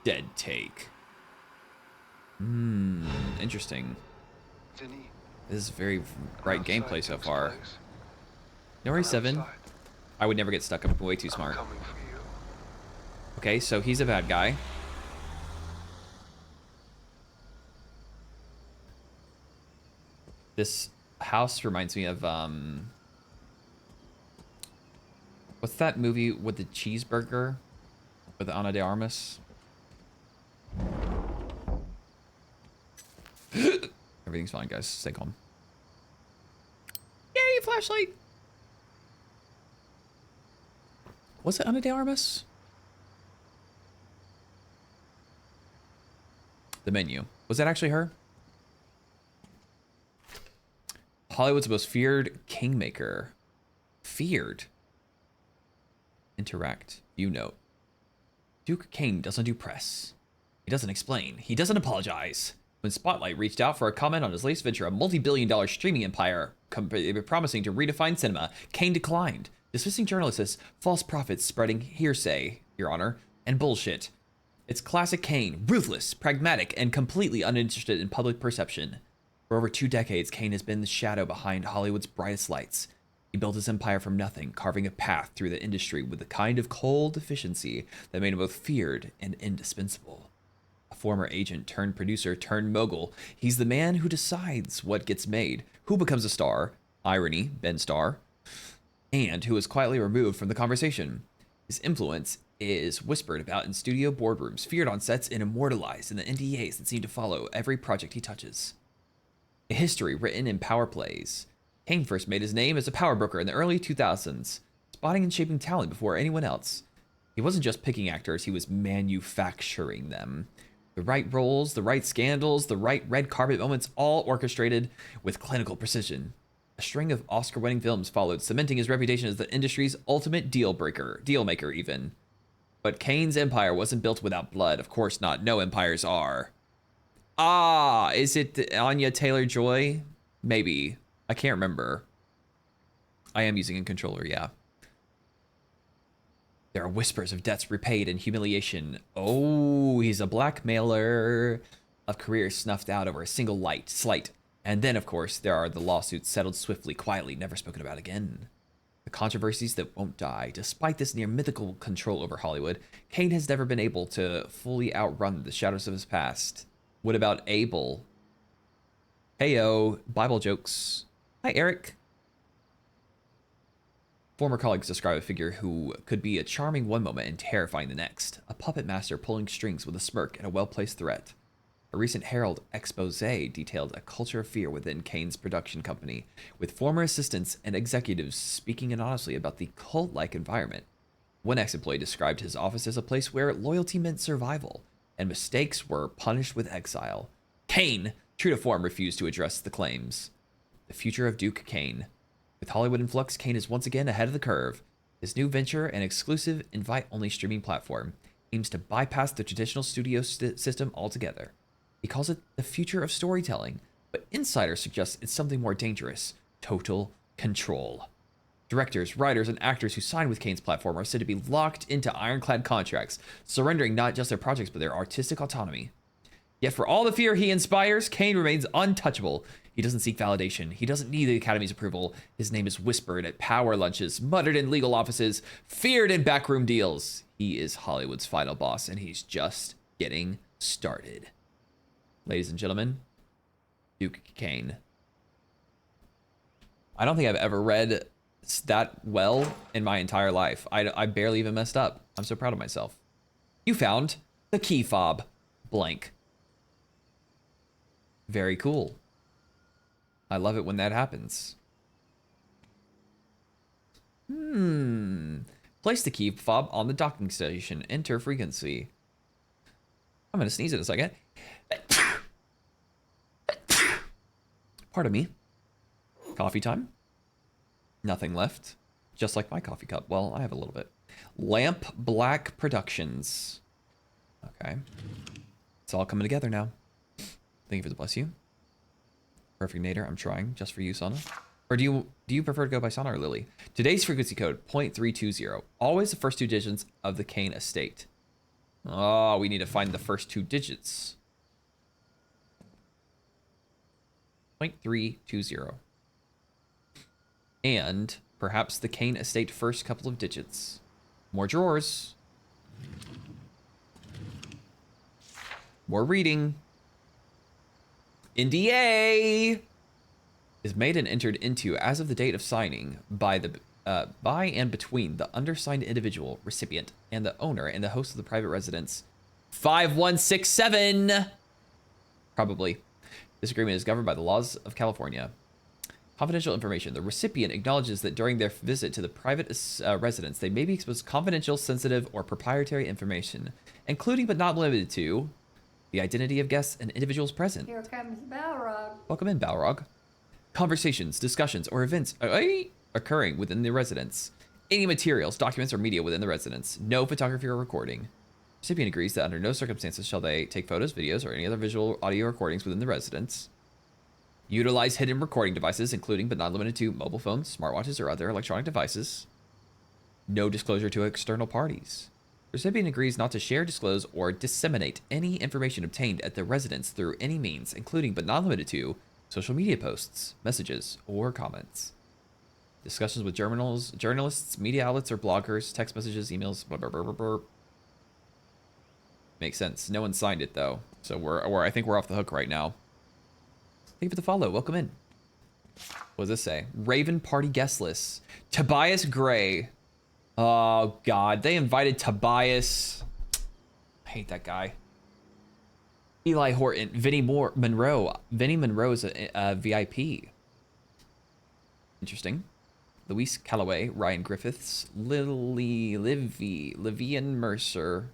Dead Take. Interesting. Vinny. This is very bright outside gameplay so Duke's far. place. No worries, I'm 7. outside. I would never get stuck. I'm way too I'm smart. coming for you. Okay, so he's a bad guy. This house reminds me of what's that movie with the cheeseburger with Ana de Armas? Everything's fine, guys. Stay calm. Yay, flashlight. Was it Ana de Armas? The menu. Was that actually her? Hollywood's most feared kingmaker. Feared. Interact. View note. Duke Kane doesn't do press. He doesn't explain. He doesn't apologize. When Spotlight reached out for a comment on his latest venture, a multi-billion-dollar streaming empire promising to redefine cinema, Kane declined, dismissing journalists as false prophets spreading hearsay, Your Honor, and bullshit. It's classic Kane, ruthless, pragmatic, and completely uninterested in public perception. For over 2 decades, Kane has been the shadow behind Hollywood's brightest lights. He built his empire from nothing, carving a path through the industry with the kind of cold efficiency that made him both feared and indispensable. A former agent turned producer turned mogul, he's the man who decides what gets made, who becomes a star, irony, Ben Starr, and who is quietly removed from the conversation. His influence is whispered about in studio boardrooms, feared on sets, and immortalized in the NDAs that seem to follow every project he touches. A history written in power plays. Kane first made his name as a power broker in the early 2000s, spotting and shaping talent before anyone else. He wasn't just picking actors, he was manufacturing them. The right roles, the right scandals, the right red carpet moments, all orchestrated with clinical precision. A string of Oscar-winning films followed, cementing his reputation as the industry's ultimate deal maker even. But Kane's empire wasn't built without blood. Of course not. No empires are. Ah, is it Anya Taylor-Joy? Maybe. I can't remember. I am using a controller, yeah. There are whispers of debts repaid and humiliation. Oh, he's a blackmailer. Of careers snuffed out over a single slight. And then, of course, there are the lawsuits settled swiftly, quietly, never spoken about again. The controversies that won't die. Despite this near mythical control over Hollywood, Kane has never been able to fully outrun the shadows of his past. What about Abel? Heyo, Bible jokes. Hi, Eric. Former colleagues describe a figure who could be a charming one moment and terrifying the next. A puppet master pulling strings with a smirk and a well-placed threat. A recent Herald expose detailed a culture of fear within Kane's production company, with former assistants and executives speaking honestly about the cult-like environment. One ex-employee described his office as a place where loyalty meant survival, and mistakes were punished with exile. Kane, true to form, refused to address the claims. The future of Duke Kane. With Hollywood in flux, Kane is once again ahead of the curve. His new venture, an exclusive invite-only streaming platform, aims to bypass the traditional studio system altogether. He calls it the future of storytelling, but insiders suggest it's something more dangerous: total control. Directors, writers, and actors who sign with Kane's platform are said to be locked into ironclad contracts, surrendering not just their projects but their artistic autonomy. Yet for all the fear he inspires, Kane remains untouchable. He doesn't seek validation. He doesn't need the Academy's approval. His name is whispered at power lunches, muttered in legal offices, feared in backroom deals. He is Hollywood's final boss, and he's just getting started. Ladies and gentlemen, Duke Kane. I don't think I've ever read that well in my entire life. I barely even messed up. I'm so proud of myself. You found the key fob. Blank. Very cool. I love it when that happens. Place the key fob on the docking station. Enter frequency. I'm gonna sneeze in a second. Pardon me. Coffee time. Nothing left. Just like my coffee cup. Well, I have a little bit. Lamp Black Productions. Okay. It's all coming together now. Thank you for the bless you. Perfect Nader, I'm trying just for you, Sana. Or do you prefer to go by Sana or Lily? Today's frequency code, 0.320. Always the first 2 digits of the Kane estate. Oh, we need to find the first 2 digits. 0.320. And perhaps the Kane estate first couple of digits. More drawers. More reading. NDA is made and entered into as of the date of signing by and between the undersigned individual, recipient, and the owner and the host of the private residence. 5167. Probably. This agreement is governed by the laws of California. Confidential information. The recipient acknowledges that during their visit to the private residence, they may be exposed to confidential, sensitive, or proprietary information, including but not limited to the identity of guests and individuals present. Here comes Balrog. Welcome in, Balrog. Conversations, discussions, or events occurring within the residence. Any materials, documents, or media within the residence. No photography or recording. Recipient agrees that under no circumstances shall they take photos, videos, or any other visual audio recordings within the residence. Utilize hidden recording devices, including but not limited to mobile phones, smartwatches, or other electronic devices. No disclosure to external parties. Recipient agrees not to share, disclose, or disseminate any information obtained at the residence through any means, including but not limited to social media posts, messages, or comments. Discussions with journalists, media outlets, or bloggers, text messages, emails, blah, blah, blah, blah, blah. Makes sense. No one signed it, though. So I think we're off the hook right now. Thank you for the follow. Welcome in. What does this say? Raven Party Guest List. Tobias Gray. Oh, God. They invited Tobias. I hate that guy. Eli Horton. Vinnie Monroe. Vinnie Monroe is a VIP. Interesting. Luis Calloway. Ryan Griffiths. Livian Mercer.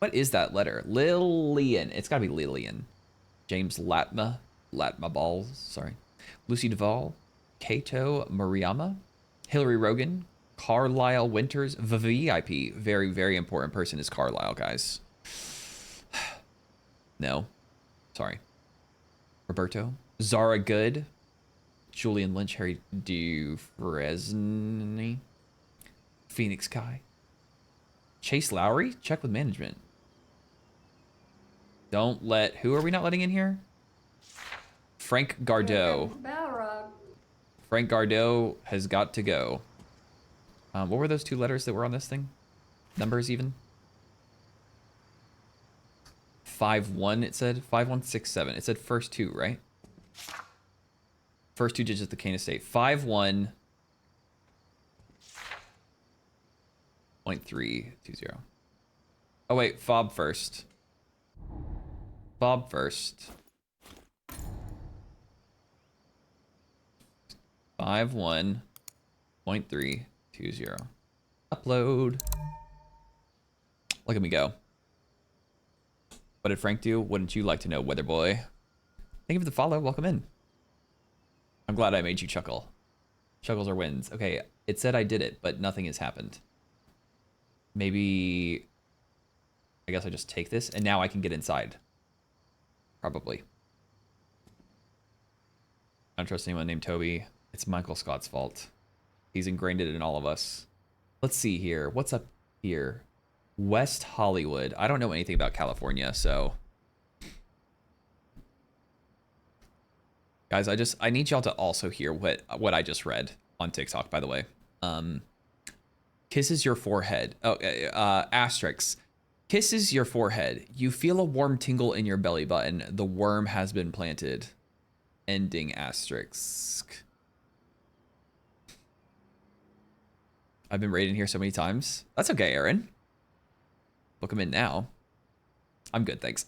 What is that letter? Lillian. It's got to be Lillian. James Latma Balls, sorry. Lucy Duvall, Kato Mariyama, Hillary Rogan, Carlisle Winters, VIP. Very, very important person is Carlisle, guys. No. Sorry. Roberto, Zara Good, Julian Lynch, Harry Dufresne, Phoenix Kai, Chase Lowry, check with management. Don't let... Who are we not letting in here? Frank Gardeau. Balrog. Frank Gardeau has got to go. What were those two letters that were on this thing? Numbers even? 5-1 it said? 5167. It said first two, right? First two digits of the Kane Estate. 51.320. Oh wait, fob first. Bob first. 51.320. Upload. Look at me go. What did Frank do? Wouldn't you like to know, Weather Boy? Thank you for the follow. Welcome in. I'm glad I made you chuckle. Chuckles are wins. Okay, it said I did it, but nothing has happened. Maybe... I guess I just take this, and now I can get inside. Probably. I don't trust anyone named Toby. It's Michael Scott's fault. He's ingrained it in all of us. Let's see here. What's up here? West Hollywood. I don't know anything about California, so... Guys, I need y'all to also hear what I just read on TikTok, by the way. Kisses your forehead. Oh, asterisks. Kisses your forehead. You feel a warm tingle in your belly button. The worm has been planted. Ending asterisk. I've been raiding here so many times. That's okay, Aaron. Book him in now. I'm good, thanks.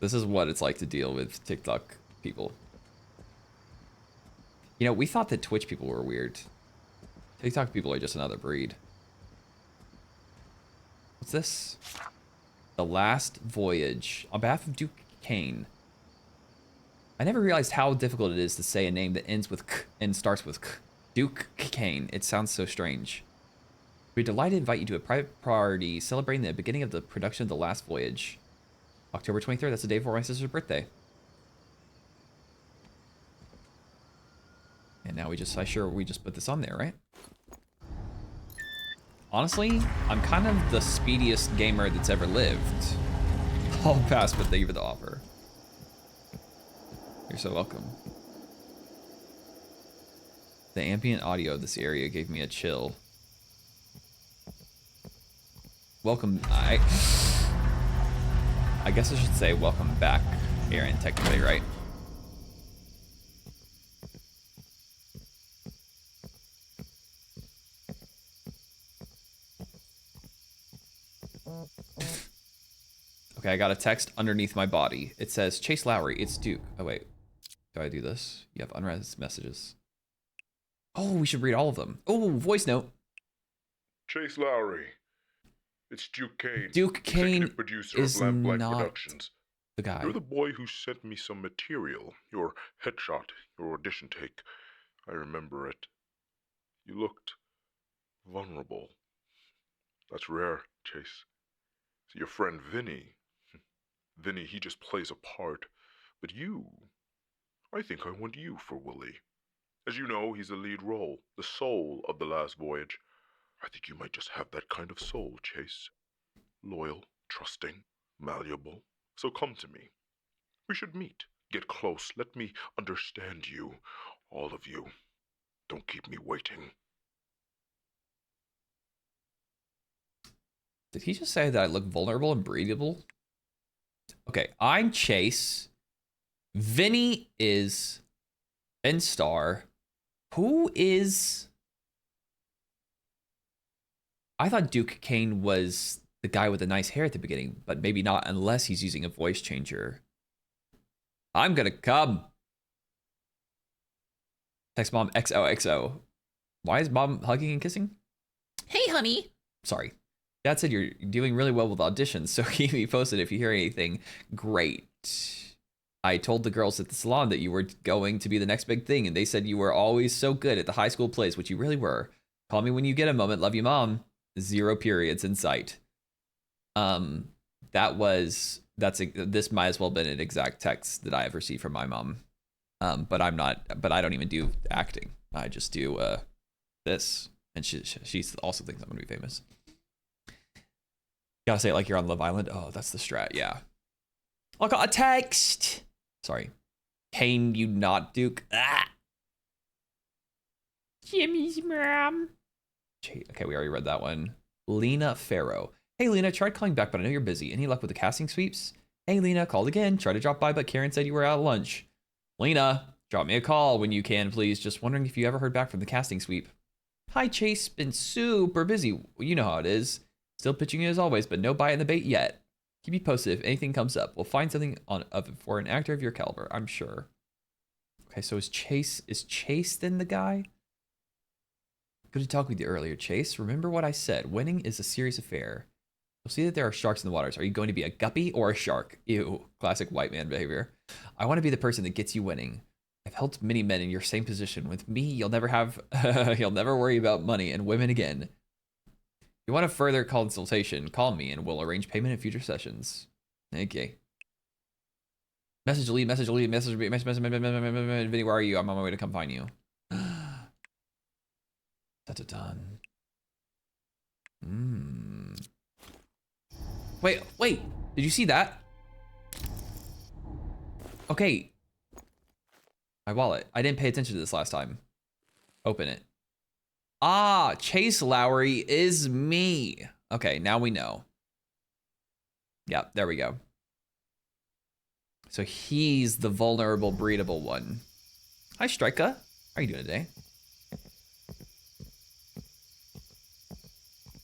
This is what it's like to deal with TikTok people. You know, we thought that Twitch people were weird. TikTok people are just another breed. What's this? The Last Voyage. On behalf of Duke Kane. I never realized how difficult it is to say a name that ends with K and starts with K. Duke Kane. It sounds so strange. We're delighted to invite you to a private party celebrating the beginning of the production of The Last Voyage. October 23rd, that's the day before my sister's birthday. And now we just put this on there, right? Honestly, I'm kind of the speediest gamer that's ever lived. I'll pass, but thank you for the offer. You're so welcome. The ambient audio of this area gave me a chill. Welcome, I guess I should say welcome back, Aaron, technically, right? Okay, I got a text underneath my body. It says, Chase Lowry, it's Duke. Oh, wait. Do I do this? You have unread messages. Oh, we should read all of them. Oh, voice note. Chase Lowry. It's Duke Kane. Duke Kane executive producer is of Lamplight not Productions. the guy. You're the boy who sent me some material. Your headshot, your audition take. I remember it. You looked vulnerable. That's rare, Chase. See, your friend Vinny. Vinny, he just plays a part. But you, I think I want you for Willie. As you know, he's the lead role, the soul of The Last Voyage. I think you might just have that kind of soul, Chase. Loyal, trusting, malleable. So come to me. We should meet. Get close. Let me understand you. All of you. Don't keep me waiting. Did he just say that I look vulnerable and breathable? Okay, I'm Chase. Vinny is Ben Starr. Who is... I thought Duke Kane was the guy with the nice hair at the beginning, but maybe not unless he's using a voice changer. I'm gonna come. Text mom XOXO. Why is mom hugging and kissing? Hey, honey. Sorry. Dad said you're doing really well with auditions, so keep me posted if you hear anything. Great. I told the girls at the salon that you were going to be the next big thing, and they said you were always so good at the high school plays, which you really were. Call me when you get a moment. Love you, Mom. 0 periods in sight. This might as well have been an exact text that I have received from my mom. But I don't even do acting. I just do this. And she also thinks I'm gonna be famous. Gotta say it like you're on Love Island. Oh, that's the strat, yeah. I got a text. Sorry. Kane, you not Duke. Ah. Jimmy's mom. Okay, we already read that one. Lena Farrow. Hey, Lena, tried calling back, but I know you're busy. Any luck with the casting sweeps? Hey, Lena, called again. Tried to drop by, but Karen said you were out at lunch. Lena, drop me a call when you can, please. Just wondering if you ever heard back from the casting sweep. Hi, Chase. Been super busy. You know how it is. Still pitching you as always, but no bite in the bait yet. Keep me posted if anything comes up. We'll find something for an actor of your caliber, I'm sure. Okay, so is Chase then the guy? Good to talk with you earlier, Chase. Remember what I said. Winning is a serious affair. You'll see that there are sharks in the waters. Are you going to be a guppy or a shark? Ew, classic white man behavior. I want to be the person that gets you winning. I've helped many men in your same position. With me, you'll never worry about money and women again. If you want a further consultation, call me and we'll arrange payment in future sessions. Okay. Message Vinny, where are you? I'm on my way to come find you. Dun. Wait. Did you see that? Okay. My wallet. I didn't pay attention to this last time. Open it. Ah, Chase Lowry is me. Okay, now we know. Yep, there we go. So he's the vulnerable, breedable one. Hi, Strika. How are you doing today?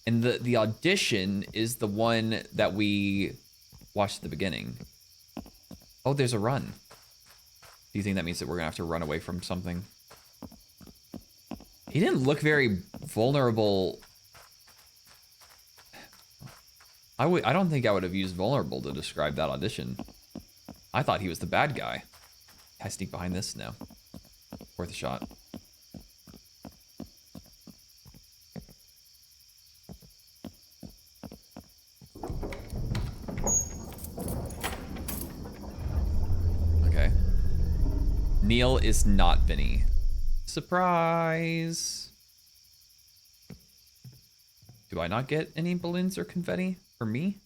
And the audition is the one that we watched at the beginning. Oh, there's a run. Do you think that means that we're gonna have to run away from something? He didn't look very vulnerable. I don't think I would have used vulnerable to describe that audition. I thought he was the bad guy. Can I sneak behind this? No. Worth a shot. Okay. Neil is not Vinny. Surprise! Do I not get any balloons or confetti for me?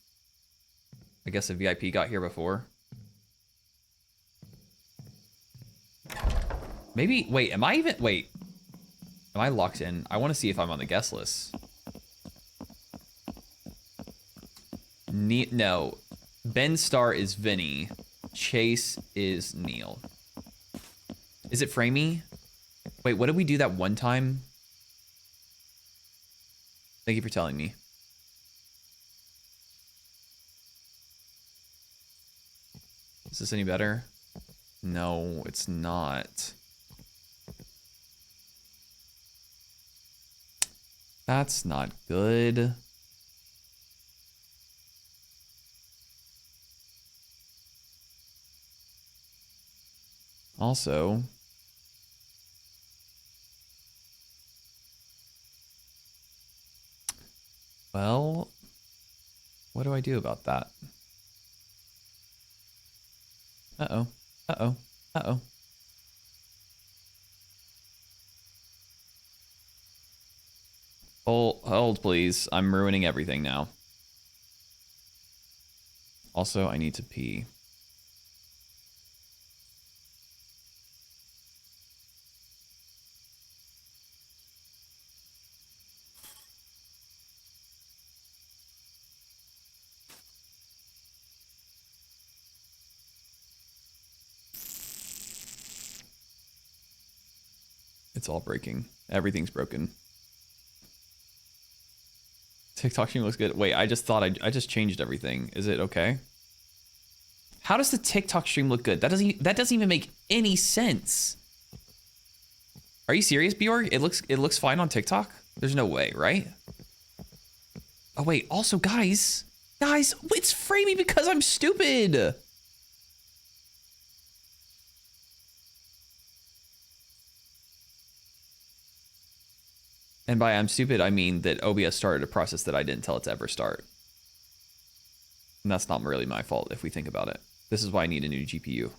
I guess a VIP got here before. Maybe, wait, am I locked in? I want to see if I'm on the guest list. No. Ben Starr is Vinny. Chase is Neil. Is it Framey? Wait, what did we do that one time? Thank you for telling me. Is this any better? No, it's not. That's not good. Also, well, what do I do about that? Uh-oh. Uh-oh. Uh-oh. Hold, please. I'm ruining everything now. Also, I need to pee. It's all breaking. Everything's broken. TikTok stream looks good. Wait, I just thought I just changed everything. Is it okay? How does the TikTok stream look good? That doesn't even make any sense. Are you serious, Bjorg? It looks fine on TikTok? There's no way, right? Oh wait, also guys, it's framing because I'm stupid. And by I'm stupid, I mean that OBS started a process that I didn't tell it to ever start. And that's not really my fault if we think about it. This is why I need a new GPU.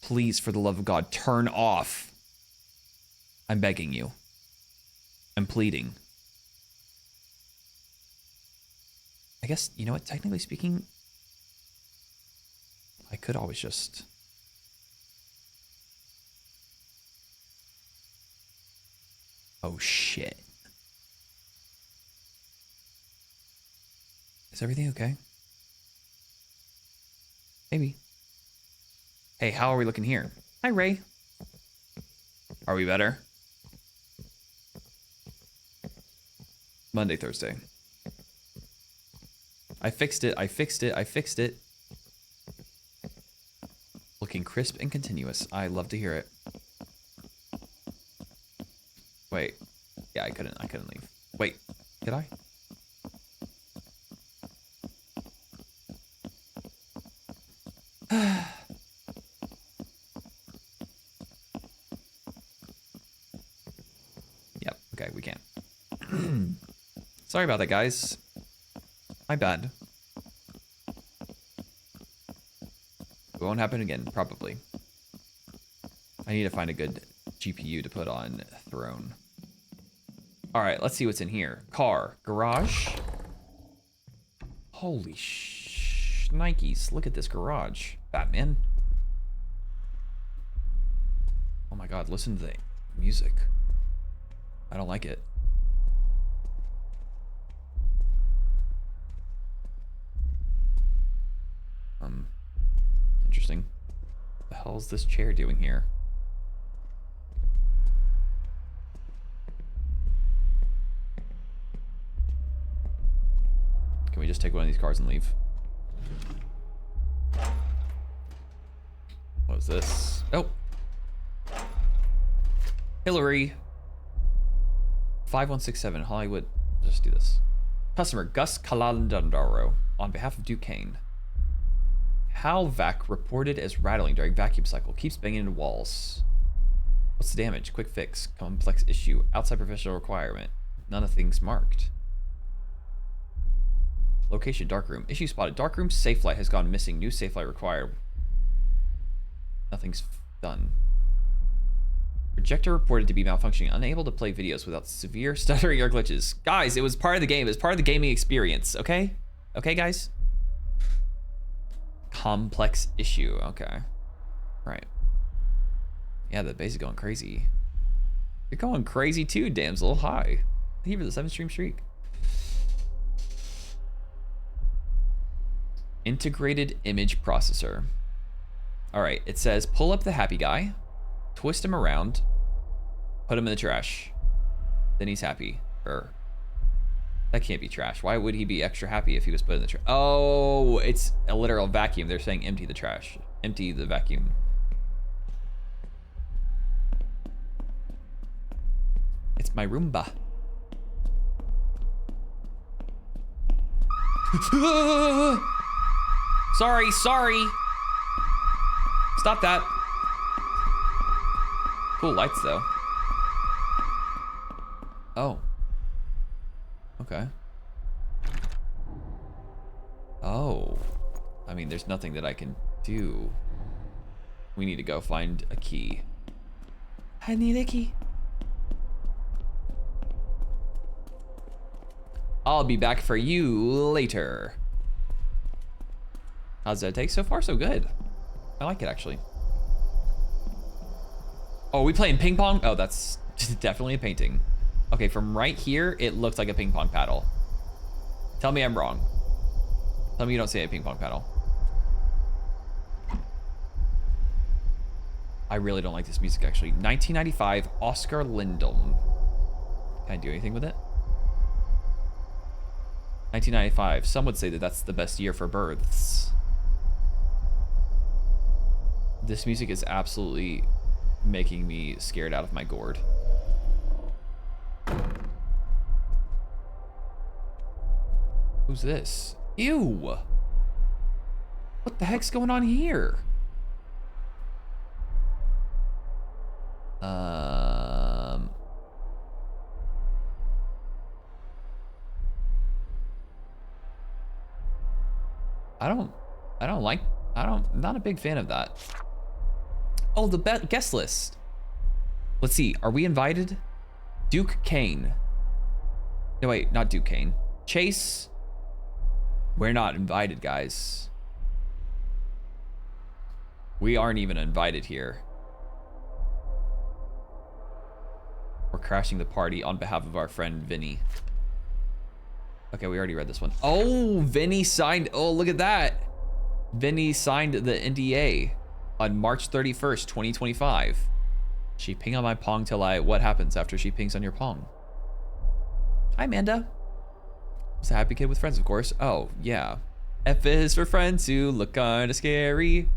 Please, for the love of God, turn off. I'm begging you. I'm pleading. I guess, you know what, technically speaking, I could always just... Oh, shit. Is everything okay? Maybe. Hey, how are we looking here? Hi, Ray. Are we better? Monday, Thursday. I fixed it. I fixed it. I fixed it. Looking crisp and continuous. I love to hear it. Wait. Yeah, I couldn't leave. Wait, did I? Yep, okay, we can. Sorry about that, guys. My bad. It won't happen again, probably. I need to find a good GPU to put on Throne. All right, let's see what's in here. Car, garage. Holy Nikes, look at this garage. Batman. Oh my God, listen to the music. I don't like it. Interesting. What the hell is this chair doing here? Can we just take one of these cars and leave? What is this? Oh. Hillary. 5167 Hollywood. Just do this. Customer Gus Calandandaro on behalf of Duquesne. Halvac reported as rattling during vacuum cycle. Keeps banging into walls. What's the damage? Quick fix. Complex issue. Outside professional requirement. None of things marked. Location, darkroom. Issue spotted. Darkroom safe light has gone missing. New safe light required. Nothing's done. Projector reported to be malfunctioning. Unable to play videos without severe stuttering or glitches. Guys, it was part of the game. It was part of the gaming experience, okay? Okay, guys? Complex issue. Okay. Right. Yeah, the base is going crazy. You're going crazy too, damsel. Hi. Thank you for the 7-stream streak. Integrated image processor. All right, it says pull up the happy guy, twist him around, put him in the trash. Then he's happy. That That can't be trash. Why would he be extra happy if he was put in the trash? Oh, it's a literal vacuum. They're saying empty the trash. Empty the vacuum. It's my Roomba. Sorry, sorry. Stop that. Cool lights though. Oh. Okay. Oh. I mean, there's nothing that I can do. We need to go find a key. I need a key. I'll be back for you later. How's that take? So far, so good. I like it, actually. Oh, are we playing ping pong? Oh, that's definitely a painting. Okay, from right here, it looks like a ping pong paddle. Tell me I'm wrong. Tell me you don't see a ping pong paddle. I really don't like this music, actually. 1995, Oscar Lindholm. Can I do anything with it? 1995. Some would say that that's the best year for births. This music is absolutely making me scared out of my gourd. Who's this? Ew! What the heck's going on here? I'm not a big fan of that. Oh, the guest list. Let's see, are we invited? Duke Kane. No, wait, not Duke Kane. Chase. We're not invited, guys. We aren't even invited here. We're crashing the party on behalf of our friend Vinny. Okay, we already read this one. Oh, Vinny signed. Oh, look at that. Vinny signed the NDA on March 31st, 2025. She ping on my Pong till what happens after she pings on your Pong? Hi, Amanda. It's a happy kid with friends, of course. Oh, yeah. F is for friends who look kinda scary.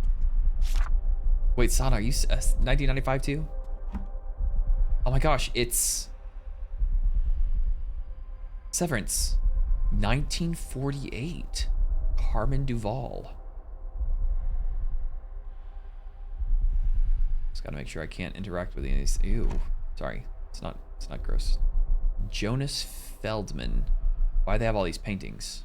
Wait, Sana, are you 1995 too? Oh my gosh, it's Severance. 1948. Carmen Duvall. Just gotta make sure I can't interact with any of these. Ew. Sorry. It's not gross. Jonas Feldman. Why do they have all these paintings?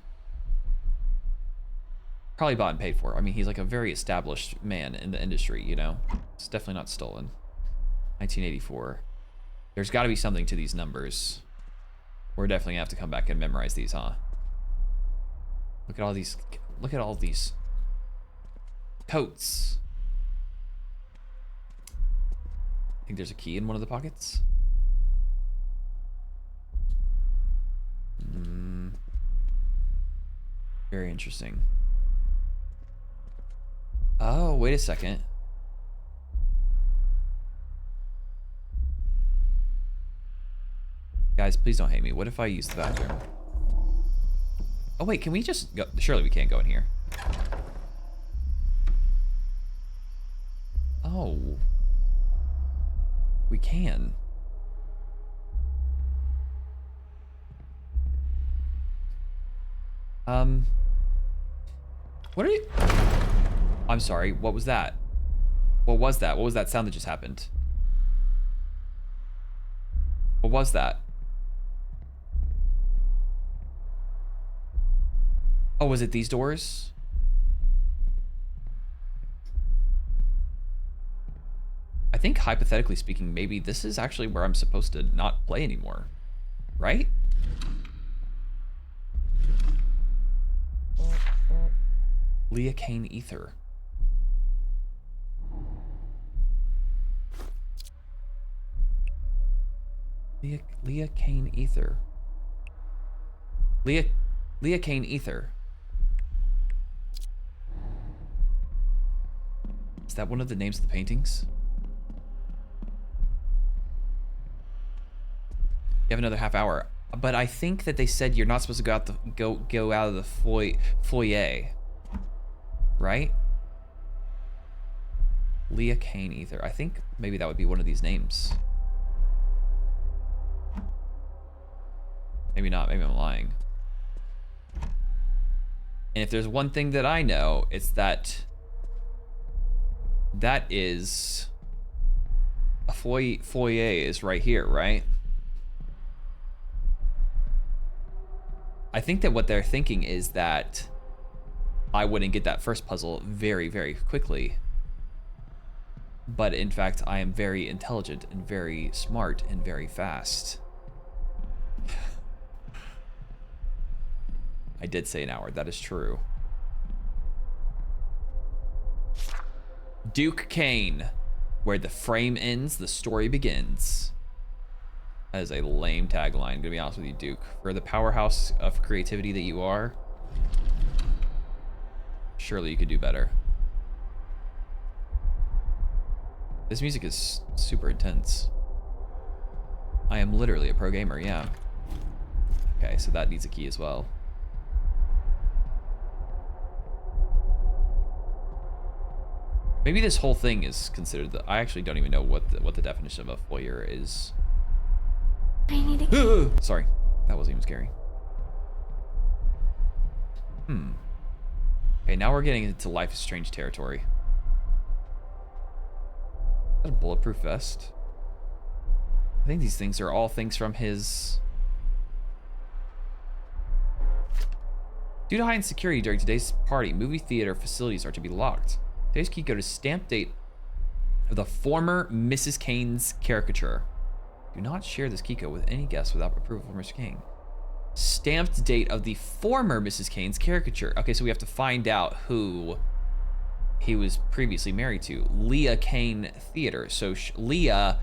Probably bought and paid for. I mean, he's like a very established man in the industry, you know? It's definitely not stolen. 1984. There's gotta be something to these numbers. We're definitely gonna have to come back and memorize these, huh? Look at all these. Look at all these coats. I think there's a key in one of the pockets. Very interesting. Oh, wait a second. Guys, please don't hate me. What if I use the bathroom? Oh, wait, can we just go? Surely we can't go in here. Oh. We can. What are you? I'm sorry, what was that? What was that? What was that sound that just happened? What was that? Oh, was it these doors? I think hypothetically speaking, maybe this is actually where I'm supposed to not play anymore, right? Leah Kane Ether. Leah Kane Ether. Leah Kane Ether. Is that one of the names of the paintings? You have another half hour. But I think that they said you're not supposed to go out of the foyer. Right? Leah Kane Ether. I think maybe that would be one of these names. Maybe not. Maybe I'm lying. And if there's one thing that I know, it's that that is a foyer is right here, right? I think that what they're thinking is that I wouldn't get that first puzzle very, very quickly. But in fact, I am very intelligent and very smart and very fast. I did say an hour, that is true. Duke Kane, where the frame ends, the story begins. That is a lame tagline, gonna be honest with you, Duke. For the powerhouse of creativity that you are, surely you could do better. This music is super intense. I am literally a pro gamer, yeah. Okay, so that needs a key as well. Maybe this whole thing is considered the, I actually don't even know what the definition of a foyer is. I need a key. Sorry, that wasn't even scary. Okay, now we're getting into Life is Strange territory. Is that a bulletproof vest? I think these things are all things from his... Due to high insecurity during today's party, movie theater facilities are to be locked. Today's key code is stamp date of the former Mrs. Kane's caricature. Do not share this key code with any guest without approval from Mr. Kane. Stamped date of the former Mrs. Kane's caricature. Okay, so we have to find out who he was previously married to. Leah Kane Theater. So Leah,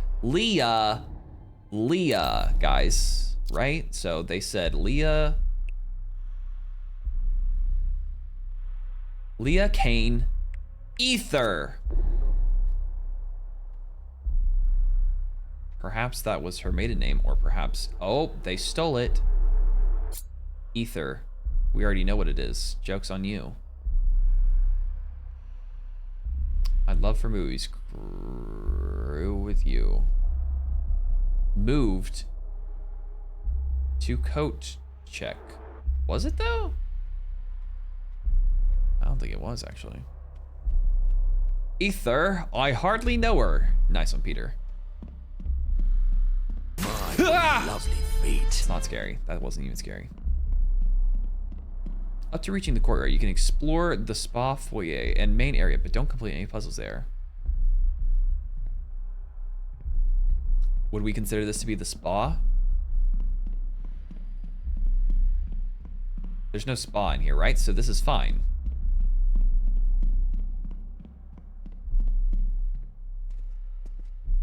guys, right? So they said Leah Kane Ether. Perhaps that was her maiden name, or perhaps, oh, they stole it. Ether. We already know what it is. Joke's on you. I'd love for movies. Screw with you. Moved to coat check. Was it though? I don't think it was actually. Ether, I hardly know her. Nice one, Peter. My lovely feet. It's not scary. That wasn't even scary. Up to reaching the courtyard, you can explore the spa foyer and main area, but don't complete any puzzles there. Would we consider this to be the spa? There's no spa in here, right? So this is fine.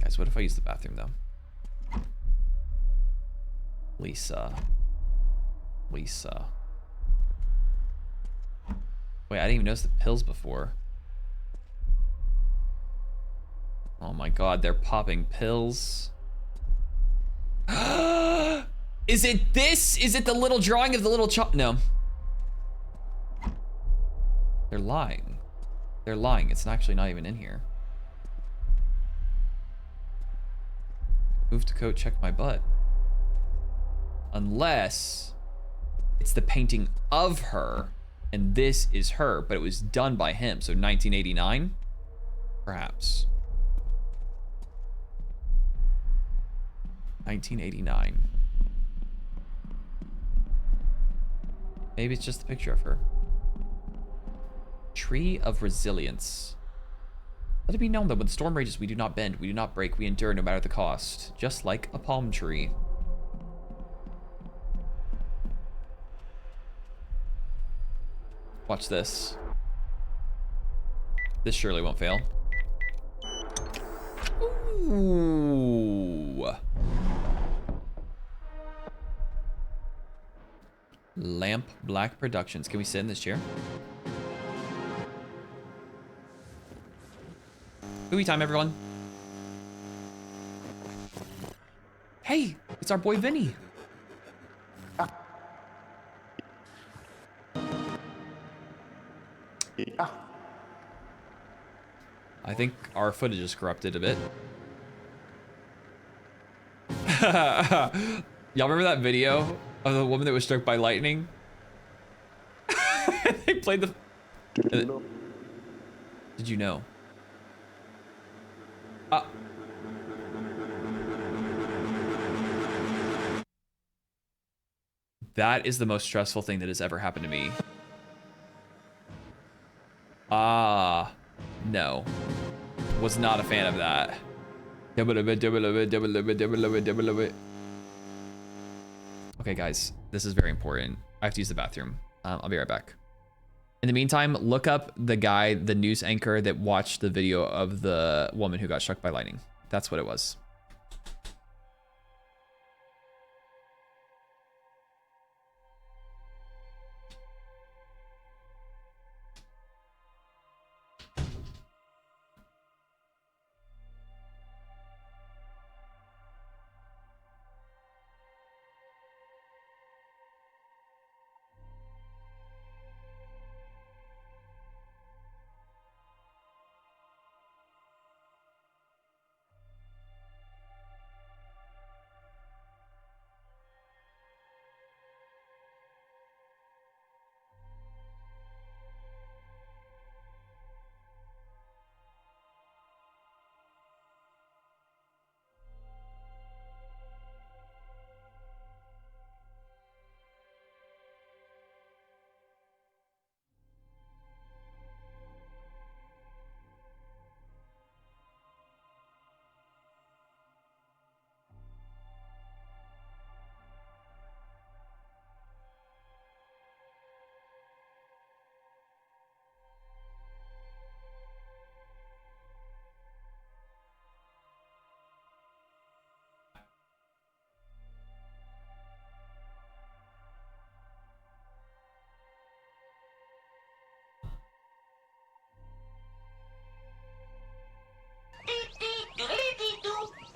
Guys, what if I use the bathroom though? Lisa. Wait, I didn't even notice the pills before. Oh my god, they're popping pills. Is it this? Is it the little drawing of the little child? No. They're lying. They're lying. It's actually not even in here. Move to coat, check my butt. Unless it's the painting of her and this is her, but it was done by him. So 1989? Perhaps. 1989. Maybe it's just a picture of her. Tree of Resilience. Let it be known that when the storm rages, we do not bend, we do not break, we endure no matter the cost. Just like a palm tree. Watch this. This surely won't fail. Ooh. Lamp Black Productions. Can we sit in this chair? Movie time, everyone. Hey, it's our boy Vinny. I think our footage is corrupted a bit. Y'all remember that video of the woman that was struck by lightning? They played the... Did you know? That is the most stressful thing that has ever happened to me. No. Was not a fan of that. Okay, guys, this is very important. I have to use the bathroom. I'll be right back. In the meantime, look up the guy, the news anchor that watched the video of the woman who got struck by lightning. That's what it was.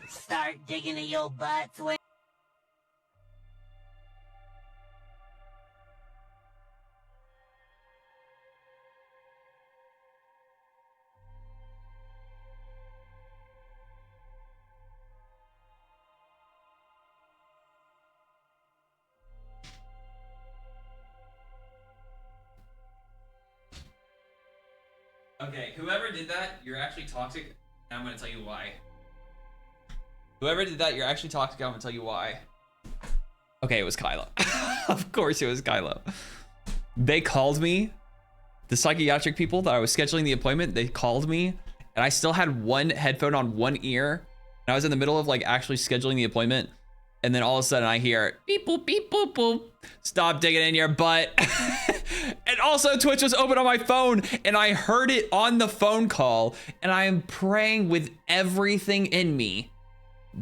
Start digging in your butt, twin. Okay, whoever did that, you're actually toxic, and I'm gonna tell you why. Whoever did that, you're actually toxic, I'm gonna tell you why. Okay, it was Kylo. Of course it was Kylo. They called me, the psychiatric people that I was scheduling the appointment, they called me, and I still had one headphone on one ear, and I was in the middle of like actually scheduling the appointment, and then all of a sudden I hear beep boop beep boop boop. Stop digging in your butt. And also Twitch was open on my phone and I heard it on the phone call, and I am praying with everything in me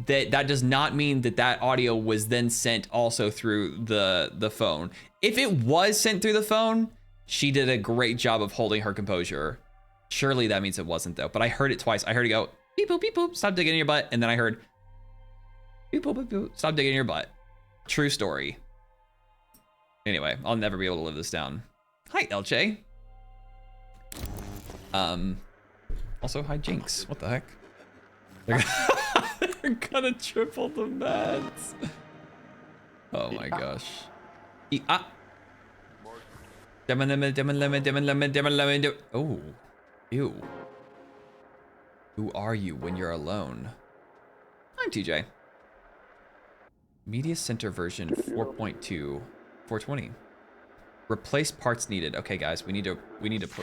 that that does not mean that that audio was then sent also through the phone. If it was sent through the phone, she did a great job of holding her composure. Surely that means it wasn't though, but I heard it twice. I heard it go beep boop beep boop, stop digging in your butt, and then I heard beep boop beep boop, stop digging in your butt. True story. Anyway, I'll never be able to live this down. Hi, LJ. Also, hi, Jinx. What the heck? They're gonna triple the meds. Oh my gosh. Oh, ew. Who are you when you're alone? I'm Teejay. Media Center version 4.2. 420. Replace parts needed. Okay, guys, we need to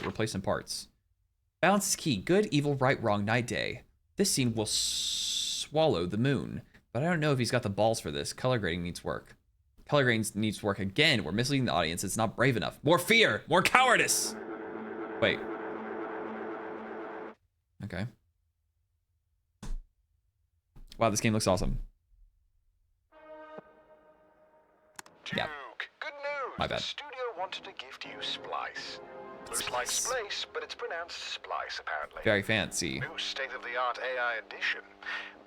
replace some parts. Balance is key. Good, evil, right, wrong, night, day. This scene will swallow the moon, but I don't know if he's got the balls for this. Color grading needs work. Color grading needs work again. We're misleading the audience. It's not brave enough. More fear, more cowardice. Wait. Okay. Wow, this game looks awesome. Duke, good news. My bad. The studio wanted to gift you Splice. Looks like Splice, but it's pronounced Splice, apparently. Very fancy. New state-of-the-art AI edition.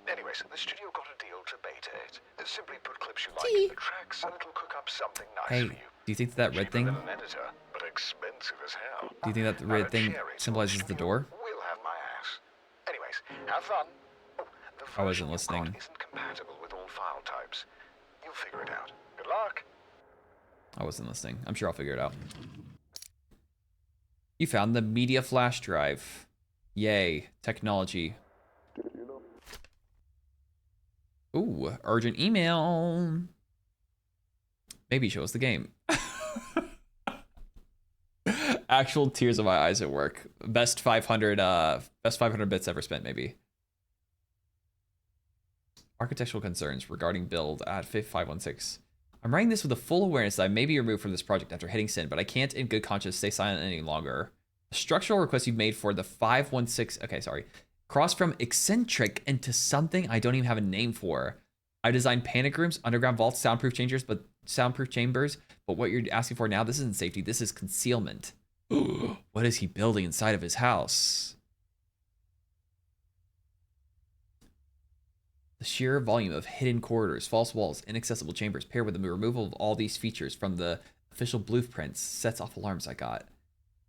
Anyways, the studio got a deal to beta it. Simply put clips you like in the tracks, and it'll cook up something nice Hey, for you. do you think that red Cheaper thing? than an editor, but expensive expensive as hell. Do you think that the Now, red a thing cherry to symbolizes a the studio door? will have my ass. Anyways, have fun. Oh, the I wasn't version you've got listening. isn't compatible with all file types. You'll figure it out. Good luck. I wasn't listening. I'm sure I'll figure it out. You found the media flash drive. Yay, technology. Ooh, urgent email. Maybe show us the game. Actual tears of my eyes at work. Best 500 bits ever spent, maybe. Architectural concerns regarding build at 516. I'm writing this with the full awareness that I may be removed from this project after hitting send, but I can't in good conscience stay silent any longer. The structural request you've made for the 516, okay, sorry, crossed from eccentric into something I don't even have a name for. I designed panic rooms, underground vaults, soundproof chambers, but what you're asking for now, this isn't safety, this is concealment. What is he building inside of his house? The sheer volume of hidden corridors, false walls, inaccessible chambers, paired with the removal of all these features from the official blueprints, sets off alarms I got.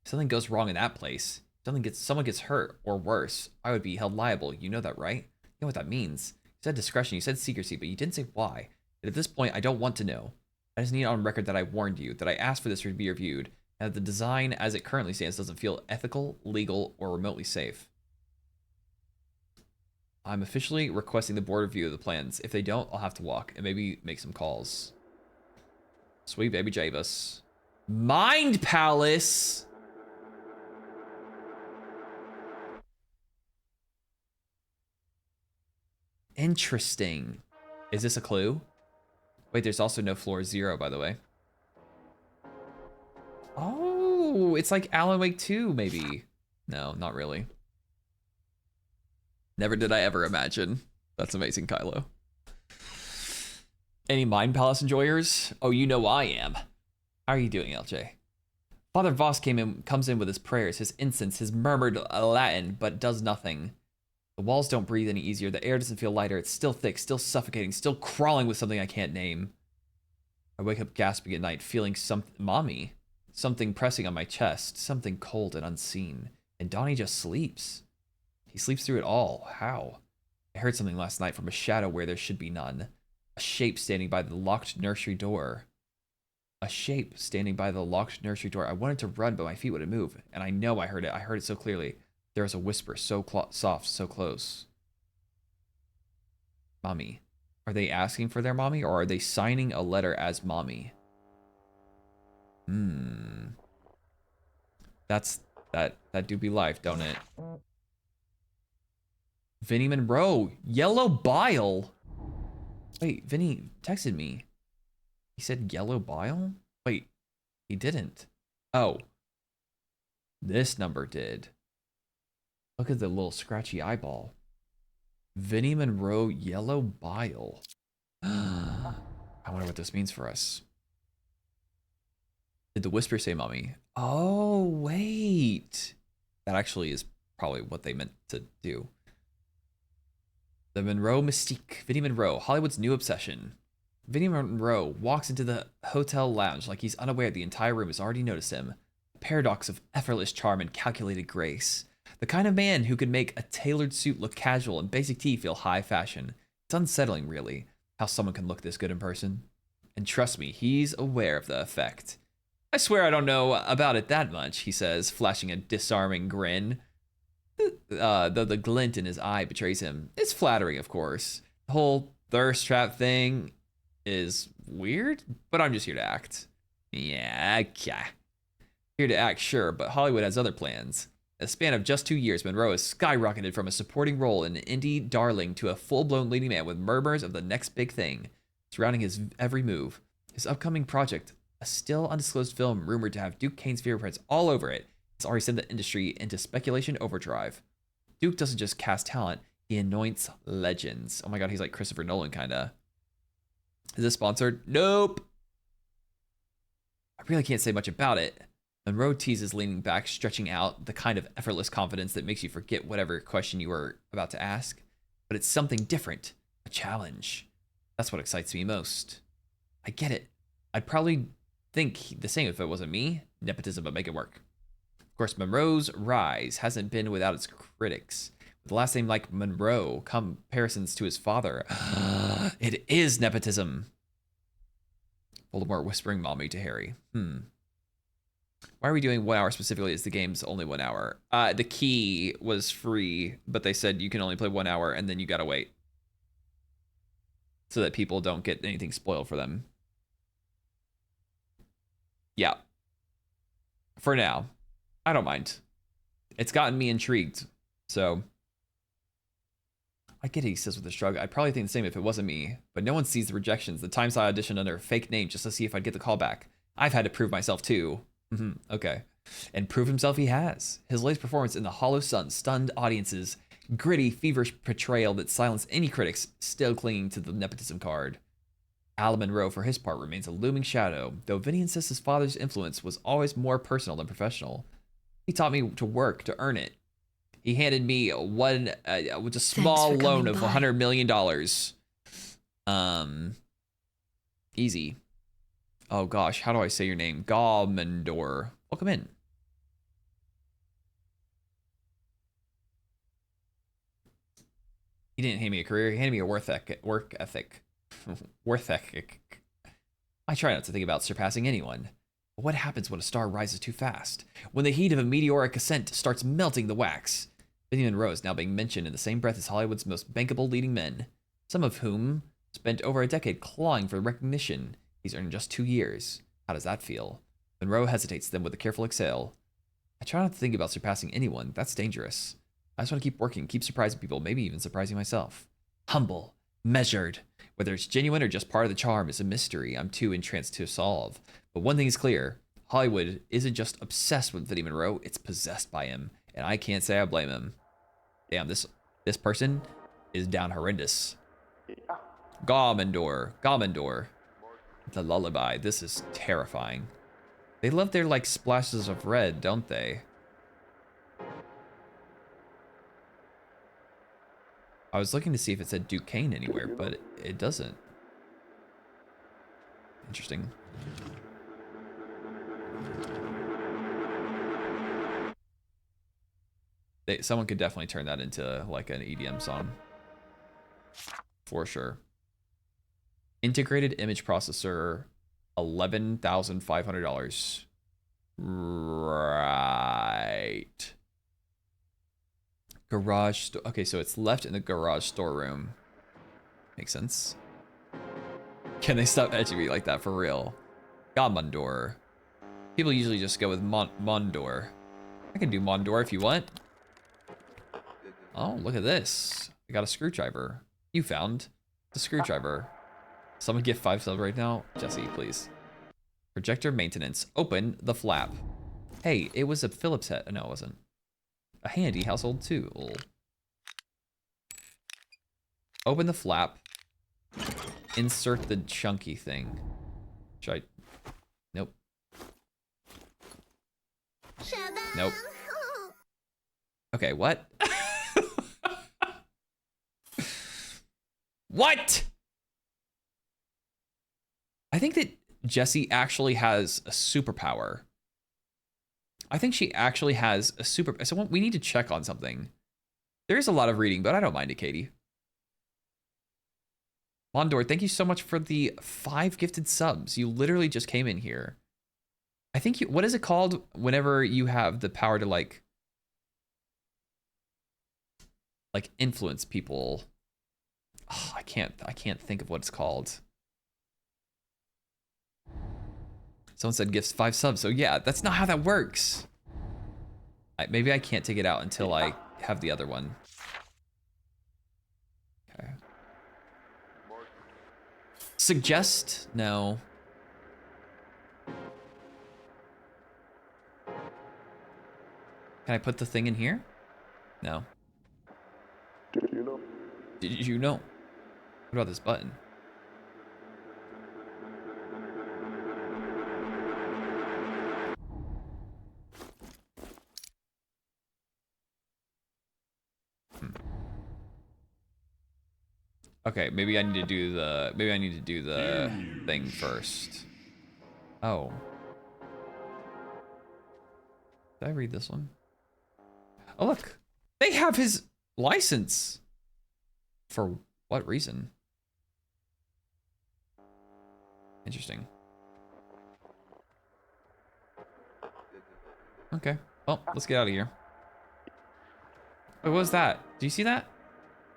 If something goes wrong in that place, someone gets hurt, or worse, I would be held liable. You know that, right? You know what that means. You said discretion, you said secrecy, but you didn't say why. And at this point, I don't want to know. I just need it on record that I warned you, that I asked for this to be reviewed, and that the design as it currently stands doesn't feel ethical, legal, or remotely safe. I'm officially requesting the board review of the plans. If they don't, I'll have to walk and maybe make some calls. Sweet baby Javis. Mind Palace! Interesting. Is this a clue? Wait, there's also no floor 0, by the way. Oh, it's like Alan Wake 2, maybe. No, not really. Never did I ever imagine. That's amazing, Kylo. Any Mind Palace enjoyers? Oh, you know I am. How are you doing, LJ? Father Voss comes in with his prayers, his incense, his murmured Latin, but does nothing. The walls don't breathe any easier. The air doesn't feel lighter. It's still thick, still suffocating, still crawling with something I can't name. I wake up gasping at night, feeling something pressing on my chest, something cold and unseen. And Donnie just sleeps. He sleeps through it all. How? I heard something last night from a shadow where there should be none. A shape standing by the locked nursery door. A shape standing by the locked nursery door. I wanted to run, but my feet wouldn't move. And I know I heard it. I heard it so clearly. There was a whisper, so soft, so close. Mommy. Are they asking for their mommy, or are they signing a letter as mommy? That do be life, don't it? Vinny Monroe, yellow bile. Wait, Vinny texted me. He said yellow bile? Wait, he didn't. Oh. This number did. Look at the little scratchy eyeball. Vinny Monroe, yellow bile. I wonder what this means for us. Did the whisper say mommy? Oh, wait. That actually is probably what they meant to do. The Monroe mystique. Vinny Monroe, Hollywood's new obsession. Vinny Monroe walks into the hotel lounge like he's unaware the entire room has already noticed him. A paradox of effortless charm and calculated grace. The kind of man who could make a tailored suit look casual and basic tee feel high fashion. It's unsettling, really, how someone can look this good in person. And trust me, he's aware of the effect. I swear I don't know about it that much, he says, flashing a disarming grin. Though the glint in his eye betrays him. It's flattering, of course. The whole thirst trap thing is weird, but I'm just here to act. Yeah. Here to act, sure, but Hollywood has other plans. In a span of just 2 years, Monroe has skyrocketed from a supporting role in an indie darling to a full-blown leading man with murmurs of the next big thing surrounding his every move. His upcoming project, a still undisclosed film rumored to have Duke Kane's fingerprints all over it, has already sent the industry into speculation overdrive. Duke doesn't just cast talent, he anoints legends. Oh my god, he's like Christopher Nolan, kinda. Is this sponsored? Nope. I really can't say much about it. Monroe teases, leaning back, stretching out, the kind of effortless confidence that makes you forget whatever question you were about to ask. But it's something different, a challenge. That's what excites me most. I get it. I'd probably think the same if it wasn't me. Nepotism, but make it work. Of course, Monroe's rise hasn't been without its critics. With the last name like Monroe, comparisons to his father. It is nepotism. Voldemort whispering mommy to Harry. Why are we doing 1 hour specifically? Is the game's only 1 hour? The key was free, but they said you can only play 1 hour and then you gotta wait. So that people don't get anything spoiled for them. Yeah. For now. I don't mind. It's gotten me intrigued. So I get it, he says with a shrug. I'd probably think the same if it wasn't me, but no one sees the rejections. The times I auditioned under a fake name just to see if I'd get the call back. I've had to prove myself too. Okay. And prove himself he has. His latest performance in The Hollow Sun stunned audiences. Gritty, feverish portrayal that silenced any critics still clinging to the nepotism card. Alan Monroe, for his part, remains a looming shadow, though Vinny insists his father's influence was always more personal than professional. He taught me to work to earn it. He handed me with a small loan of $100 million. Easy. Oh gosh, how do I say your name? Gawmendor. Welcome in. He didn't hand me a career, he handed me a work ethic. Worth ethic. I try not to think about surpassing anyone. But what happens when a star rises too fast? When the heat of a meteoric ascent starts melting the wax? Vinny Monroe is now being mentioned in the same breath as Hollywood's most bankable leading men, some of whom spent over a decade clawing for recognition. He's earned just 2 years. How does that feel? Monroe hesitates, then with a careful exhale. I try not to think about surpassing anyone. That's dangerous. I just want to keep working, keep surprising people, maybe even surprising myself. Humble, measured. Whether it's genuine or just part of the charm is a mystery I'm too entranced to solve. But one thing is clear. Hollywood isn't just obsessed with Vinny Monroe, it's possessed by him. And I can't say I blame him. Damn, this person is down horrendous. Gawmendor. The lullaby. This is terrifying. They love their, like, splashes of red, don't they? I was looking to see if it said Duquesne anywhere, but it doesn't. Interesting. Someone could definitely turn that into, like, an EDM song. For sure. Integrated image processor, $11,500. Right. Garage. Okay, so it's left in the garage storeroom. Makes sense. Can they stop edging me like that for real? Gawmendor. People usually just go with Mondor. I can do Mondor if you want. Oh, look at this. I got a screwdriver. You found the screwdriver. Someone get 5 subs right now. Jesse, please. Projector maintenance. Open the flap. Hey, it was a Phillips head. No, it wasn't. A handy household tool. Open the flap. Insert the chunky thing. Should I? Nope. Nope. Okay, what? What? I think that Jessie actually has a superpower. I think she actually has a super. So we need to check on something. There is a lot of reading, but I don't mind it, Katie. Mondor, thank you so much for the 5 gifted subs. You literally just came in here. I think you. What is it called whenever you have the power to like influence people? Oh, I can't think of what it's called. Someone said gifts 5 subs. So yeah, that's not how that works. Maybe I can't take it out until I have the other one. Okay. Suggest? No. Can I put the thing in here? No. Did you know? Did you know? What about this button? Okay, maybe I need to do the thing first. Oh. Did I read this one? Oh, look. They have his license. For what reason? Interesting. Okay. Well, let's get out of here. Wait, what was that? Do you see that?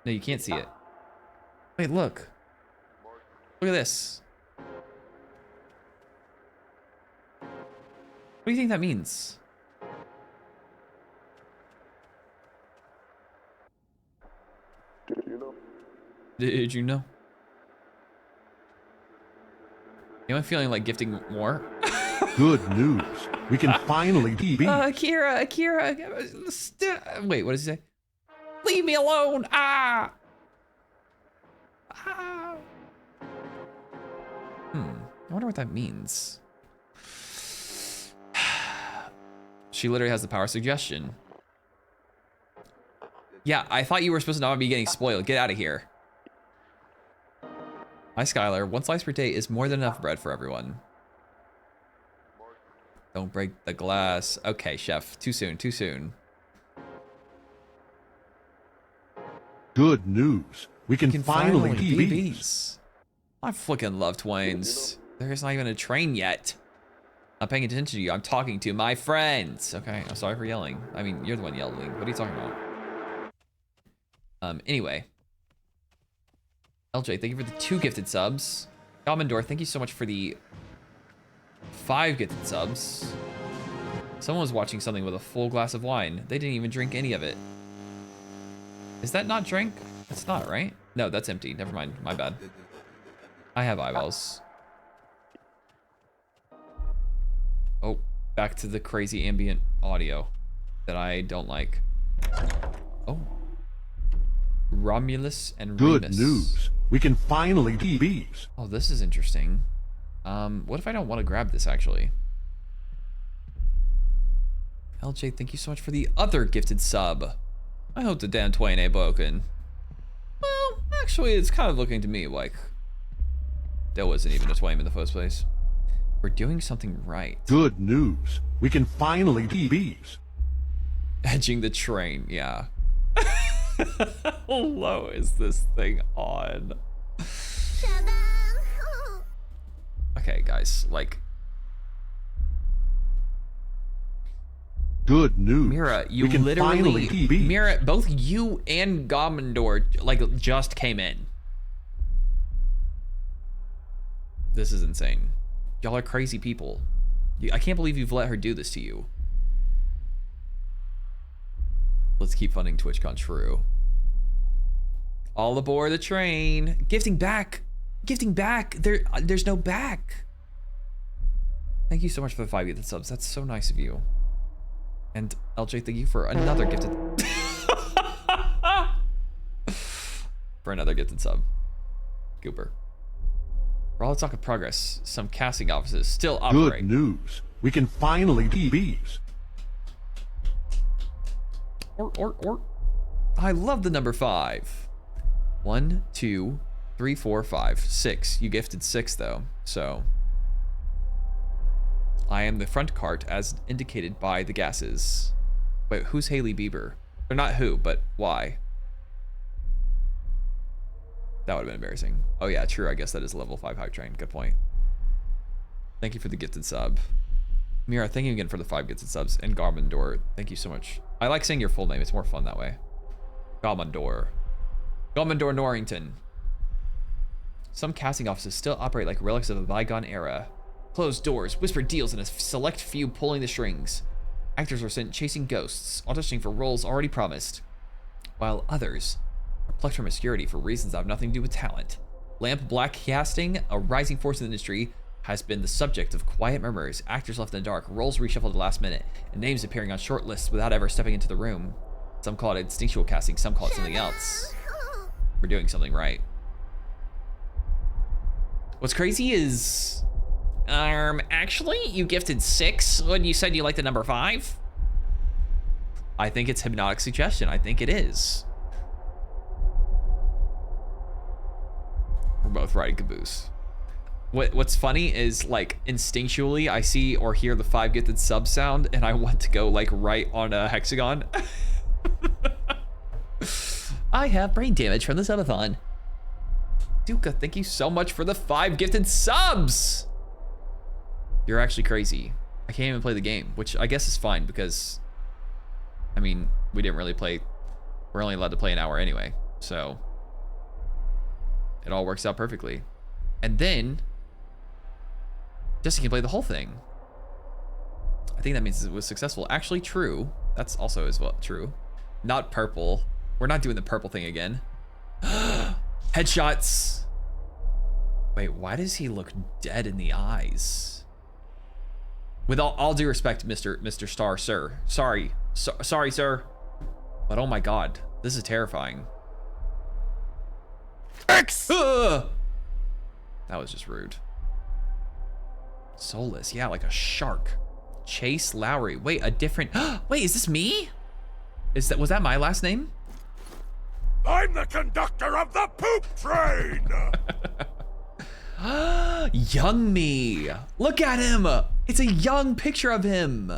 No, you can't see it. Wait, look. Look at this. What do you think that means? Did you know? Am I feeling like gifting more? Good news. We can finally beat bees. Akira. Wait, what does he say? Leave me alone. Ah. I wonder what that means. She literally has the power of suggestion. Yeah, I thought you were supposed to not be getting spoiled. Get out of here. Hi, Skylar. 1 slice per day is more than enough bread for everyone. Don't break the glass. Okay, chef. Too soon, too soon. Good news. We can finally beat bees. bees. I fucking love Twains. There's not even a train yet. I'm paying attention to you. I'm talking to my friends. Okay, I'm sorry for yelling. I mean, you're the one yelling. What are you talking about? Anyway. LJ, thank you for the 2 gifted subs. Commodore, thank you so much for the 5 gifted subs. Someone was watching something with a full glass of wine. They didn't even drink any of it. Is that not drink? It's not, right? No, that's empty. Never mind. My bad. I have eyeballs. Oh, back to the crazy ambient audio that I don't like. Oh. Romulus and Good Remus. news. We can finally beat bees. Oh, this is interesting. What if I don't want to grab this, actually? LJ, thank you so much for the other gifted sub. I hope the damn twain ain't broken. Well, actually, it's kind of looking to me like there wasn't even a twain in the first place. We're doing something right. Good news. We can finally beat bees. Edging the train, yeah. How low is this thing on? Okay, guys, like... Good news. Mira, you we can literally... finally beat bees. Mira, both you and Gomendor, like, just came in. This is insane. Y'all are crazy people. I can't believe you've let her do this to you. Let's keep funding TwitchCon. True. All aboard the train. Gifting back. Gifting back. There's no back. Thank you so much for the 5 gifted subs. That's so nice of you. And LJ, thank you for another gifted... for another gifted sub. Gooper. For all the talk of progress, some casting offices still operate. Good news. We can finally beat bees. Or. I love the number 5. 1, 2, 3, 4, 5, 6. You gifted 6 though, so. I am the front cart as indicated by the gases. Wait, who's Haley Bieber? Or not who, but why? That would have been embarrassing. Oh yeah, true. I guess that is a level 5 hype train. Good point. Thank you for the gifted sub. Mira, thank you again for the 5 gifted subs. And Garmendor, thank you so much. I like saying your full name. It's more fun that way. Garmendor. Garmendor Norrington. Some casting offices still operate like relics of a bygone era. Closed doors, whispered deals, and a select few pulling the strings. Actors are sent chasing ghosts, auditioning for roles already promised, while others are plucked from obscurity for reasons that have nothing to do with talent. Lamp Black Casting, a rising force in the industry, has been the subject of quiet murmurs, actors left in the dark, roles reshuffled at the last minute, and names appearing on short lists without ever stepping into the room. Some call it instinctual casting, some call it something else. We're doing something right. What's crazy is... actually, you gifted 6 when you said you liked the number 5? I think it's hypnotic suggestion. I think it is. We're both riding caboose. What's funny is like instinctually I see or hear the 5 gifted sub sound and I want to go like right on a hexagon. I have brain damage from the subathon. Duka, thank you so much for the 5 gifted subs. You're actually crazy. I can't even play the game, which I guess is fine because, I mean, we didn't really play. We're only allowed to play an hour anyway, so it all works out perfectly. And then Jesse can play the whole thing. I think that means it was successful. Actually, true. That's also as well true. Not purple. We're not doing the purple thing again. Headshots. Wait, why does he look dead in the eyes? With all due respect, Mr. Star, sir. Sorry, sir. But oh my God, this is terrifying. X. That was just rude. Soulless, yeah, like a shark. Chase Lowry. Wait, a different. Wait, is this me? Was that my last name? I'm the conductor of the poop train! Young me. Look at him. It's a young picture of him.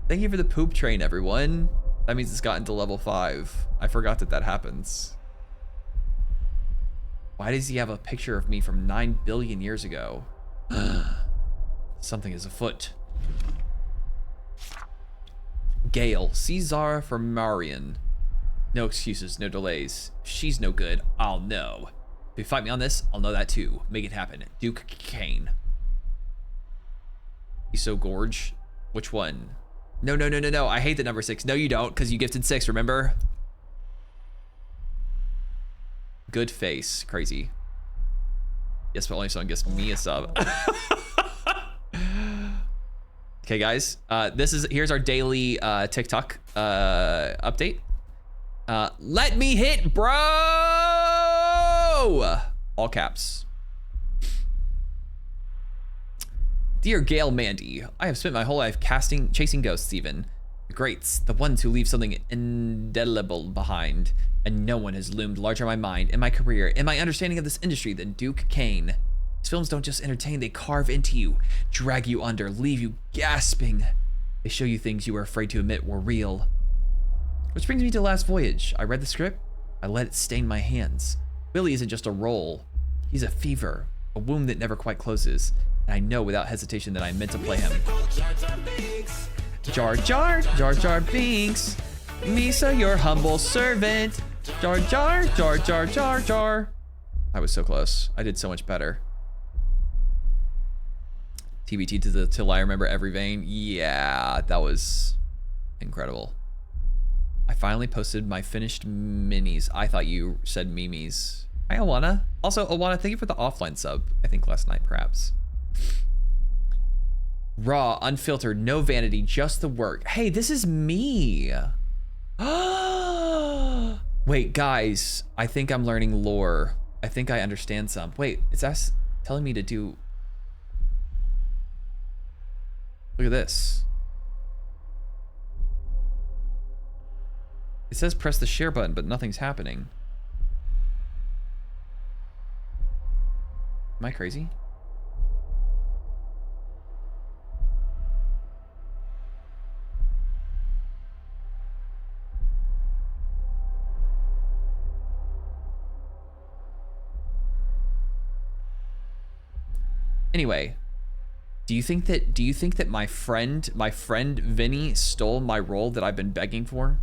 Thank you for the poop train, everyone. That means it's gotten to level 5. I forgot that happens. Why does he have a picture of me from 9 billion years ago? Something is afoot. Gale, Caesar for Marion. No excuses, no delays. If she's no good, I'll know. If you fight me on this, I'll know that too. Make it happen. Duke Kane. He's so gorge. Which one? No. I hate the number 6. No, you don't, because you gifted 6, remember? Good face. Crazy. Yes, but only someone gives me a sub. Okay, guys. Here's our daily TikTok update. Let me hit, bro! All caps. Dear Gail Mandy, I have spent my whole life chasing ghosts even. The greats, the ones who leave something indelible behind. And no one has loomed larger in my mind, in my career, in my understanding of this industry than Duke Kane. His films don't just entertain, they carve into you, drag you under, leave you gasping. They show you things you were afraid to admit were real. Which brings me to Last Voyage. I read the script, I let it stain my hands. Willie isn't just a role, he's a fever, a wound that never quite closes. And I know without hesitation that I'm meant to play him. Jar Jar Binks, Misa, your humble servant. Jar Jar. I was so close. I did so much better. TBT till I remember every vein. Yeah, that was incredible. I finally posted my finished minis. I thought you said memes. Hi, Awana. Also, Awana, thank you for the offline sub. I think last night, perhaps. Raw, unfiltered, no vanity, just the work. Hey, this is me. Wait, guys, I think I'm learning lore. I think I understand some. Wait, is that telling me to do... Look at this. It says press the share button, but nothing's happening. Am I crazy? Anyway, do you think that my friend Vinny stole my role that I've been begging for?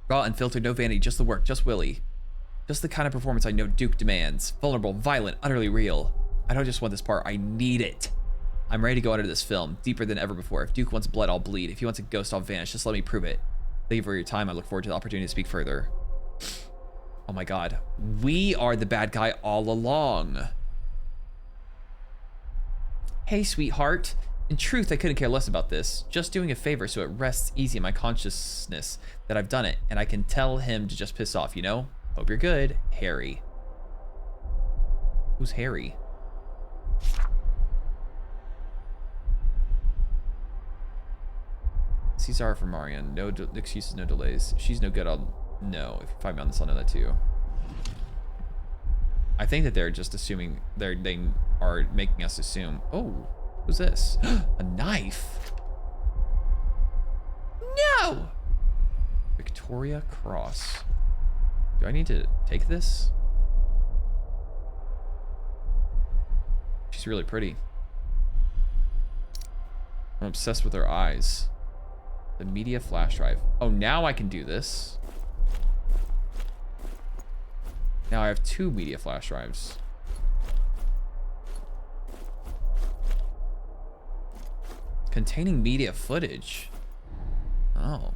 Raw, unfiltered, no vanity, just the work, just Willie. Just the kind of performance I know Duke demands. Vulnerable, violent, utterly real. I don't just want this part, I need it. I'm ready to go under this film, deeper than ever before. If Duke wants blood, I'll bleed. If he wants a ghost, I'll vanish. Just let me prove it. Thank you for your time. I look forward to the opportunity to speak further. Oh my God. We are the bad guy all along. Hey, sweetheart. In truth, I couldn't care less about this. Just doing a favor so it rests easy in my consciousness that I've done it, and I can tell him to just piss off, you know? Hope you're good, Harry. Who's Harry? Caesar for Marion. No excuses, no delays. If she's no good, I'll know. If you find me on this, I'll know that too. I think that they're just assuming they are making us assume. Oh, who's this? A knife. No. Victoria Cross. Do I need to take this? She's really pretty. I'm obsessed with her eyes. The media flash drive. Oh, now I can do this. Now I have 2 media flash drives. Containing media footage. Oh.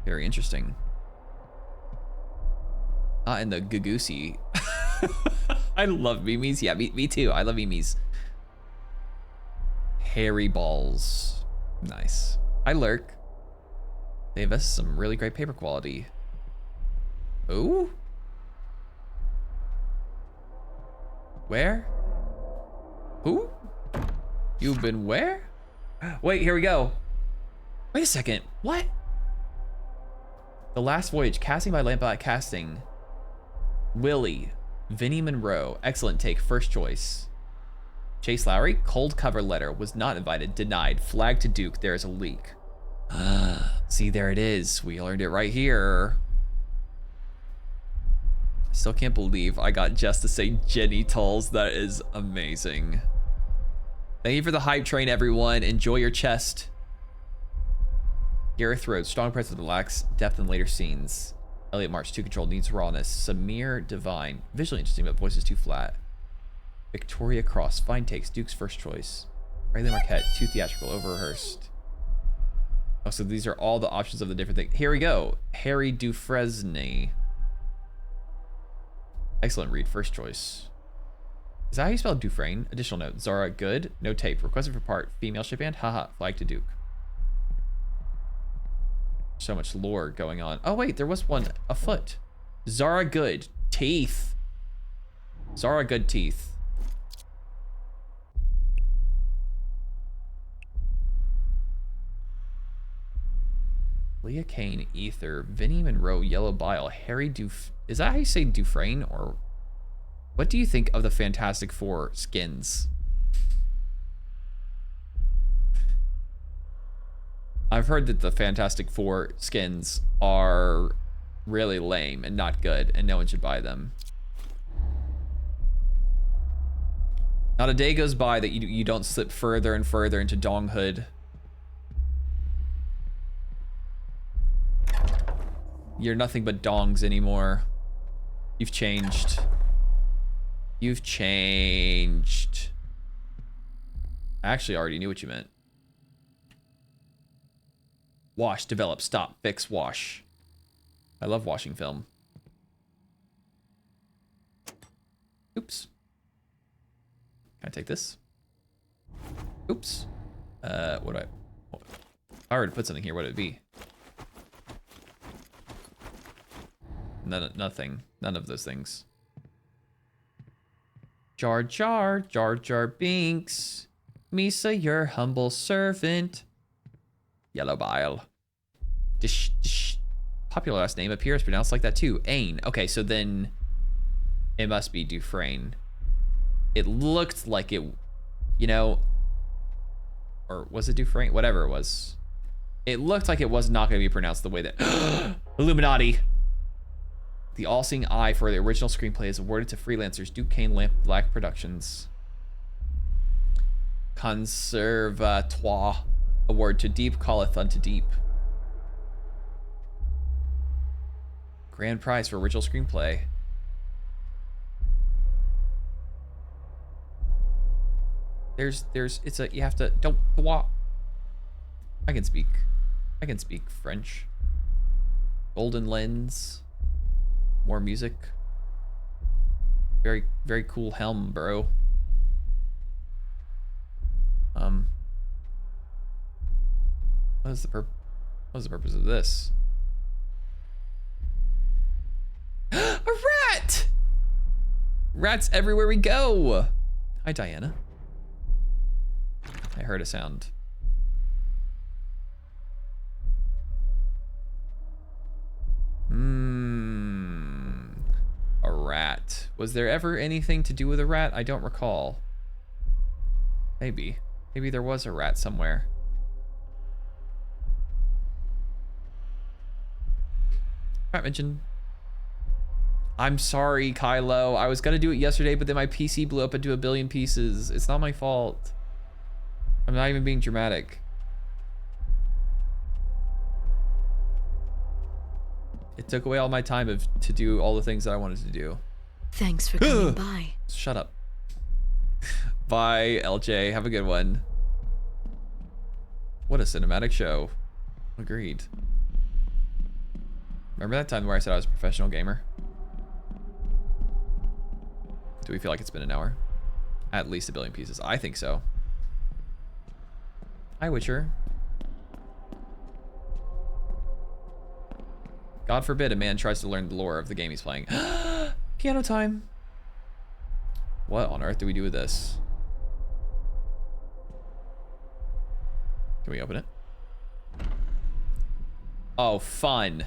Very interesting. And the Gagoosey. I love memes. Yeah, me too. I love memes. Hairy balls. Nice. I lurk. They invest some really great paper quality. Ooh. Where? Who? You've been where? Wait, here we go. Wait a second. What? The Last Voyage, casting by Lampblack Casting. Willie, Vinnie Monroe, excellent take, first choice. Chase Lowry, cold cover letter, was not invited, denied, flag to Duke, there is a leak. See, there it is. We learned it right here. I still can't believe I got just to say Jenny Tulls. That is amazing. Thank you for the hype train, everyone. Enjoy your chest. Gareth Rhodes, strong presence lacks depth in later scenes. Elliot March, too controlled, needs rawness. Samir Devine, visually interesting, but voice is too flat. Victoria Cross, fine takes, Duke's first choice. Riley Marquette, too theatrical, over-rehearsed. Oh, so these are all the options of the different things. Here we go. Harry Dufresne. Excellent read, first choice. Is that how you spell Dufresne? Additional note, Zara, good, no tape. Requested for part, female ship band, haha, flag to Duke. So much lore going on. Oh wait, there was one afoot. Zara Good, teeth. Zara Good teeth. Leah Kane, Ether, Vinnie Monroe, Yellow Bile, Harry Is that how you say Dufresne? Or what do you think of the Fantastic Four skins? I've heard that the Fantastic Four skins are really lame and not good, and no one should buy them. Not a day goes by that you don't slip further and further into donghood. You're nothing but dongs anymore. You've changed. You've changed. I actually already knew what you meant. Wash, develop, stop, fix, wash. I love washing film. Oops. Can I take this? Oops. What do if I were to put something here, what would it be? Nothing. None of those things. Jar Jar, Jar Jar Binks. Misa, your humble servant. Yellow Bile. Dish, dish. Popular last name appears pronounced like that too. Ain. Okay, so then it must be Dufresne. It looked like it, you know, or was it Dufresne? Whatever it was. It looked like it was not going to be pronounced the way that Illuminati. The all-seeing eye for the original screenplay is awarded to freelancers Duke Kane Lampblack Productions. Conservatoire award to Deep calleth unto deep. Grand prize for original screenplay. You have to, don't, I can speak French. Golden lens. More music. Very, very cool helm, bro. What is the purpose of this? A rat! Rats everywhere we go. Hi, Diana. I heard a sound. A rat. Was there ever anything to do with a rat? I don't recall. Maybe. Maybe there was a rat somewhere. Rat mentioned. I'm sorry, Kylo. I was gonna do it yesterday, but then my PC blew up into a billion pieces. It's not my fault. I'm not even being dramatic. It took away all my time to do all the things that I wanted to do. Thanks for coming by. Shut up. Bye, LJ. Have a good one. What a cinematic show. Agreed. Remember that time where I said I was a professional gamer? Do we feel like it's been an hour? At least a billion pieces. I think so. Hi, Witcher. God forbid a man tries to learn the lore of the game he's playing. Piano time. What on earth do we do with this? Can we open it? Oh, fun.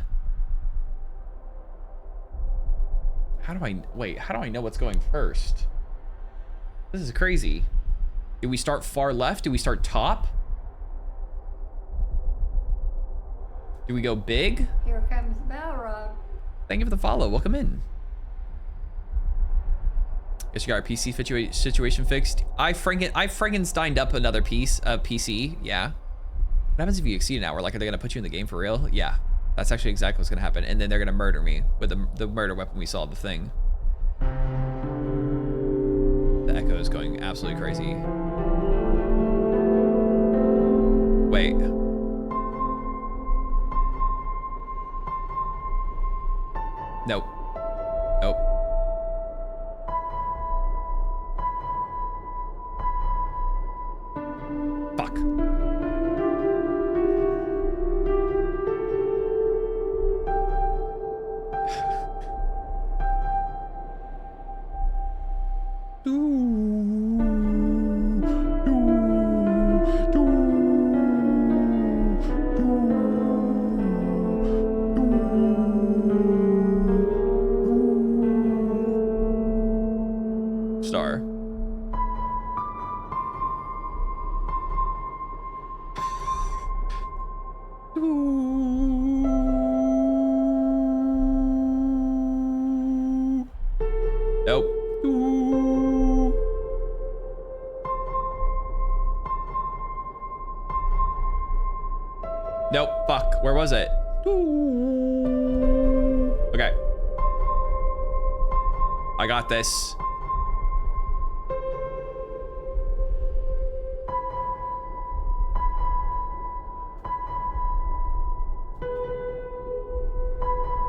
How do I know what's going first? This is crazy. Do we start far left? Do we start top? Do we go big? Here comes Balrog. Thank you for the follow. Welcome in. Guess you got our PC situation fixed. I Frankensteined up another PC. Yeah. What happens if you exceed an hour? Like, are they gonna put you in the game for real? Yeah. That's actually exactly what's gonna happen. And then they're gonna murder me with the murder weapon we saw at the thing. The echo is going absolutely crazy. Wait. Nope. Nope. Fuck. Star. Nope. Nope. Fuck. Where was it? Okay. I got this.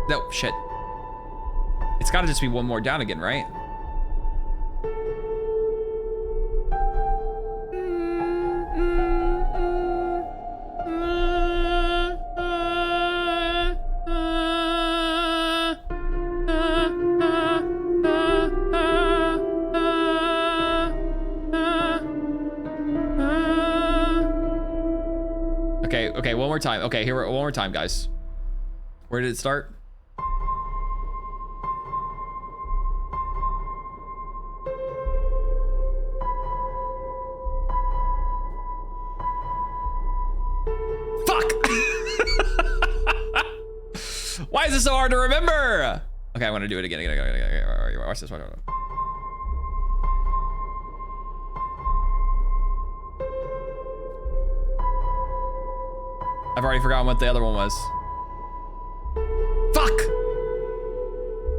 No, shit. It's gotta just be one more down again, right? Okay, one more time. Okay, here, one more time, guys. Where did it start? Why is this so hard to remember? Okay, I want to do it again. Watch this. I've already forgotten what the other one was. Fuck!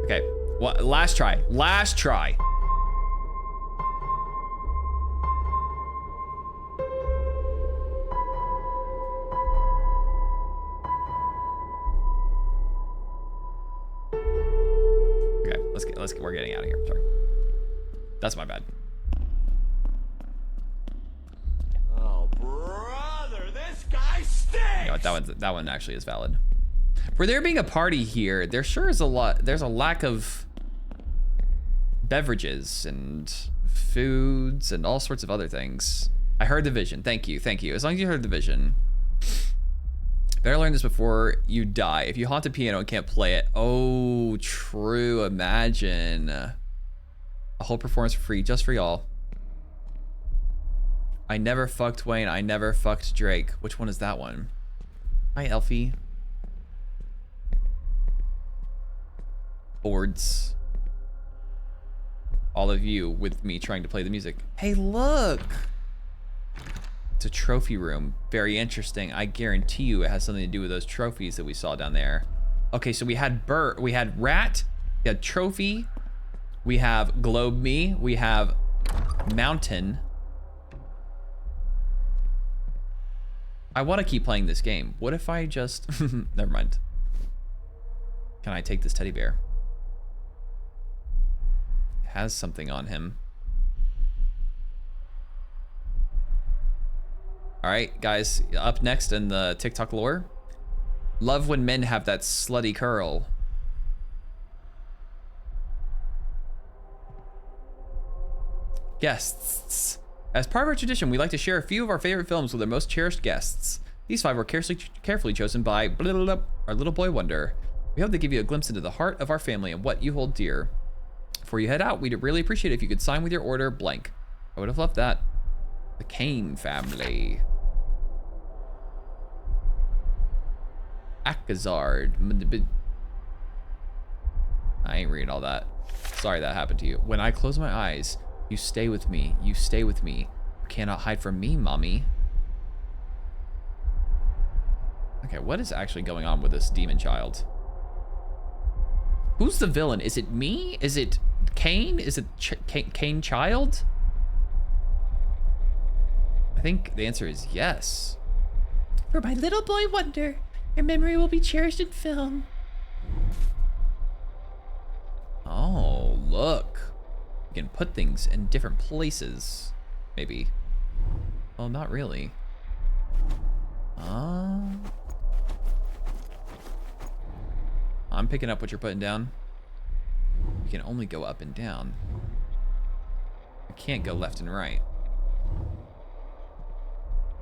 Okay, what? Last try. Last try. We're getting out of here. Sorry. That's my bad. Oh, brother, this guy stinks! You know what, that one actually is valid. For there being a party here, there sure is there's a lack of beverages and foods and all sorts of other things. I heard the vision. Thank you. As long as you heard the vision. Better learn this before you die. If you haunt a piano and can't play it. Oh, true. Imagine. A whole performance for free, just for y'all. I never fucked Wayne. I never fucked Drake. Which one is that one? Hi, Elfie. Boards. All of you with me trying to play the music. Hey, look! It's a trophy room. Very interesting. I guarantee you it has something to do with those trophies that we saw down there. Okay, so we had we had rat, we had trophy, we have globe me, we have mountain. I want to keep playing this game. What if I just... Never mind. Can I take this teddy bear? It has something on him. All right, guys. Up next in the TikTok lore. Love when men have that slutty curl. Guests. As part of our tradition, we like to share a few of our favorite films with our most cherished guests. These 5 were carefully chosen by our little boy wonder. We hope they give you a glimpse into the heart of our family and what you hold dear. Before you head out, we'd really appreciate it if you could sign with your order blank. I would have loved that. The Kane family. Akazard. I ain't reading all that. Sorry that happened to you. When I close my eyes, you stay with me. You stay with me. You cannot hide from me, mommy. Okay, what is actually going on with this demon child? Who's the villain? Is it me? Is it Kane? Is it Kane child? I think the answer is yes. For my little boy wonder, your memory will be cherished in film. Oh, look. You can put things in different places. Maybe. Well, not really. I'm picking up what you're putting down. You can only go up and down. I can't go left and right.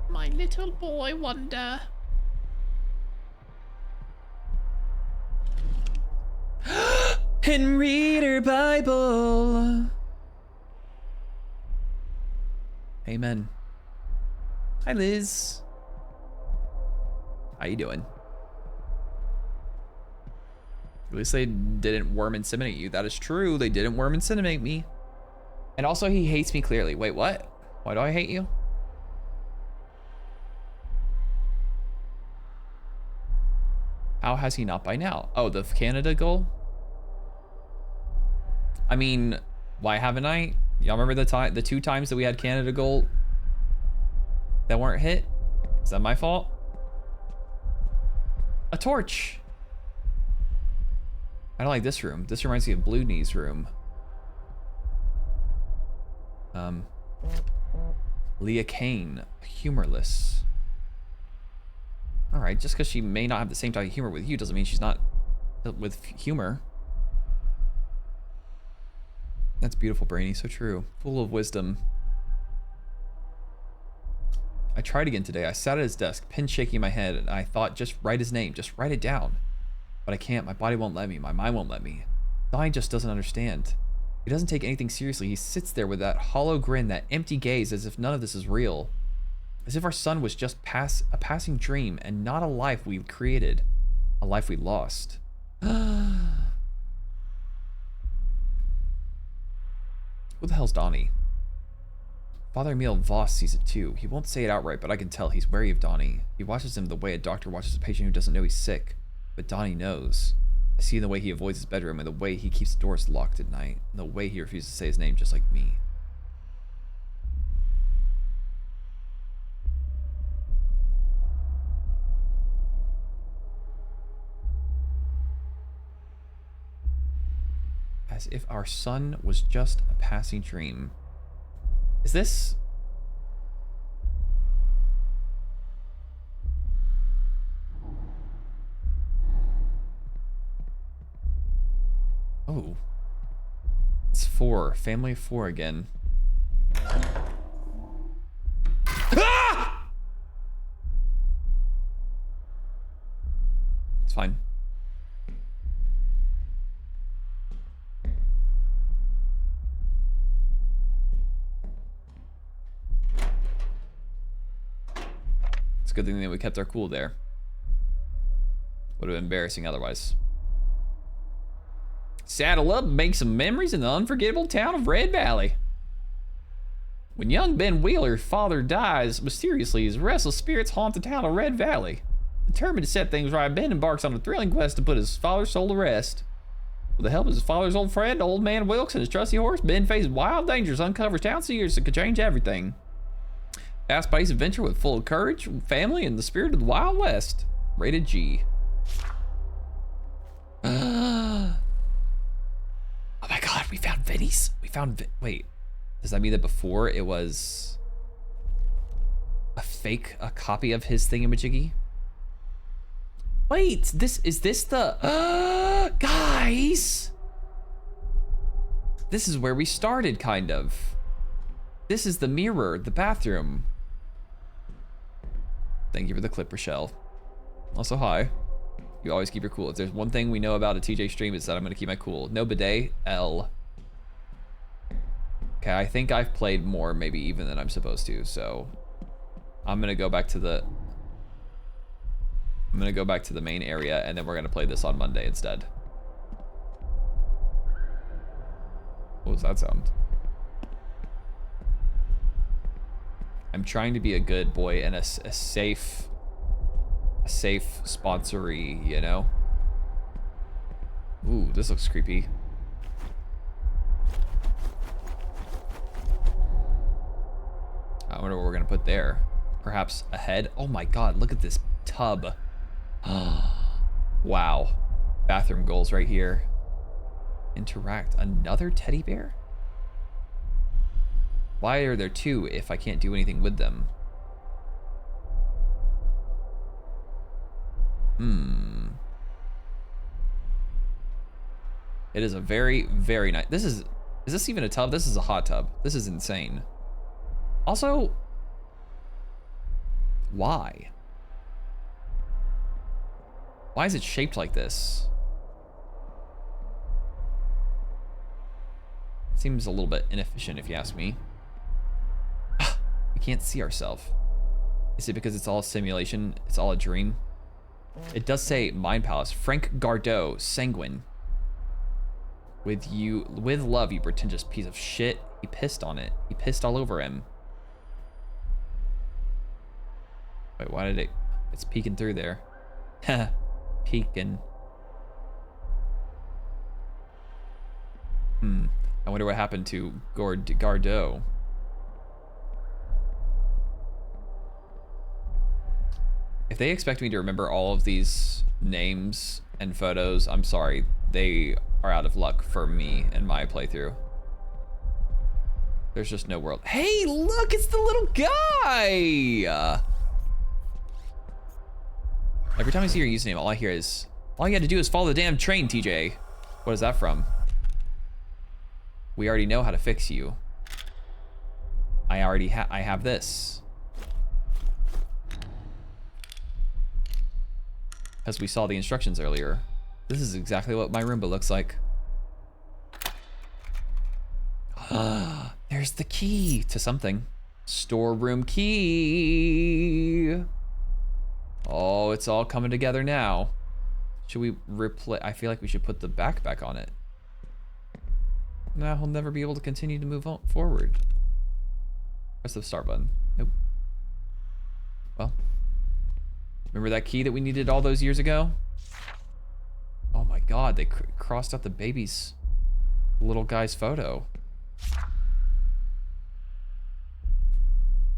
My little boy wonder. And read her Bible. Amen. Hi, Liz. How you doing? At least they didn't worm inseminate you. That is true. They didn't worm inseminate me. And also, he hates me clearly. Wait, what? Why do I hate you? How has he not by now? Oh, the Canada goal? I mean, why haven't I? Y'all remember the 2 times that we had Canada goal that weren't hit? Is that my fault? A torch. I don't like this room. This reminds me of Blue Knee's room. Leah Kane, humorless. All right, just because she may not have the same type of humor with you doesn't mean she's not with humor. That's beautiful, Brainy. So true. Full of wisdom. I tried again today. I sat at his desk, pen shaking in my head, and I thought, just write his name. Just write it down. But I can't. My body won't let me. My mind won't let me. Donnie just doesn't understand. He doesn't take anything seriously. He sits there with that hollow grin, that empty gaze, as if none of this is real. As if our son was just a passing dream and not a life we created. A life we lost. Who the hell's Donnie? Father Emil Voss sees it too. He won't say it outright, but I can tell he's wary of Donnie. He watches him the way a doctor watches a patient who doesn't know he's sick. But Donnie knows. I see in the way he avoids his bedroom, and the way he keeps the doors locked at night, and the way he refuses to say his name just like me. As if our son was just a passing dream. Is this... Oh. It's 4. Family of 4 again. Ah! It's fine. good thing that we kept our cool there. Would have been embarrassing otherwise. Saddle up and make some memories in the unforgettable town of Red Valley. When young Ben Wheeler's father dies mysteriously, his restless spirits haunt the town of Red Valley. Determined to set things right, Ben embarks on a thrilling quest to put his father's soul to rest. With the help of his father's old friend, Old Man Wilkes, and his trusty horse, Ben faces wild dangers, uncovers town secrets that could change everything. Fast-paced adventure with full of courage, family, and the spirit of the Wild West. Rated G. Oh my god, we found Vinny's. Wait, does that mean that before it was a copy of his thingamajiggy? Wait, is this the, guys? This is where we started, kind of. This is the mirror, the bathroom. Thank you for the clip, Rochelle. Also, hi. You always keep your cool. If there's one thing we know about a TJ stream, it's that I'm gonna keep my cool. No bidet, L. Okay, I think I've played more maybe even than I'm supposed to, so I'm gonna go back to the main area, and then we're gonna play this on Monday instead. What was that sound? I'm trying to be a good boy and a safe sponsory, you know? Ooh, this looks creepy. I wonder what we're gonna put there. Perhaps a head? Oh my god, look at this tub. Wow. Bathroom goals right here. Interact. Another teddy bear? Why are there two if I can't do anything with them? It is a very, very nice. Is this even a tub? This is a hot tub. This is insane. Also, why? Why is it shaped like this? Seems a little bit inefficient if you ask me. We can't see ourselves. Is it because it's all a simulation? It's all a dream? It does say Mind Palace. Frank Gardot, Sanguine. With love, you pretentious piece of shit. He pissed on it. He pissed all over him. Wait, why did it's peeking through there. Peeking. I wonder what happened to Gardot. If they expect me to remember all of these names and photos, I'm sorry. They are out of luck for me and my playthrough. There's just no world. Hey, look, it's the little guy! Every time I see your username, all I hear is, all you had to do is follow the damn train, TJ. What is that from? We already know how to fix you. I have this. As we saw the instructions earlier. This is exactly what my Roomba looks like. There's the key to something. Storeroom key. Oh, it's all coming together now. Should we replace? I feel like we should put the back on it. Now he'll never be able to continue to move on forward. Press the start button. Nope. Well, remember that key that we needed all those years ago? Oh my god, they crossed out the baby's little guy's photo.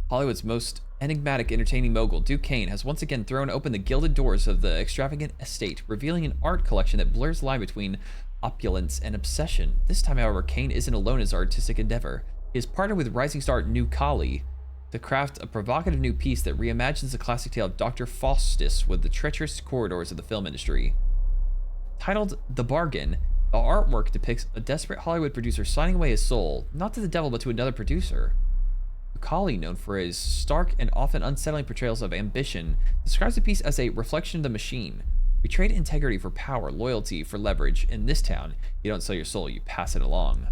Hollywood's most enigmatic entertaining mogul, Duke Kane, has once again thrown open the gilded doors of the extravagant estate, revealing an art collection that blurs the line between opulence and obsession. This time, however, Kane isn't alone in his artistic endeavor. He has partnered with rising star New Kali to craft a provocative new piece that reimagines the classic tale of Dr. Faustus with the treacherous corridors of the film industry. Titled The Bargain, the artwork depicts a desperate Hollywood producer signing away his soul, not to the devil but to another producer. Kali, known for his stark and often unsettling portrayals of ambition, describes the piece as a reflection of the machine. We trade integrity for power, loyalty for leverage. In this town, you don't sell your soul, you pass it along.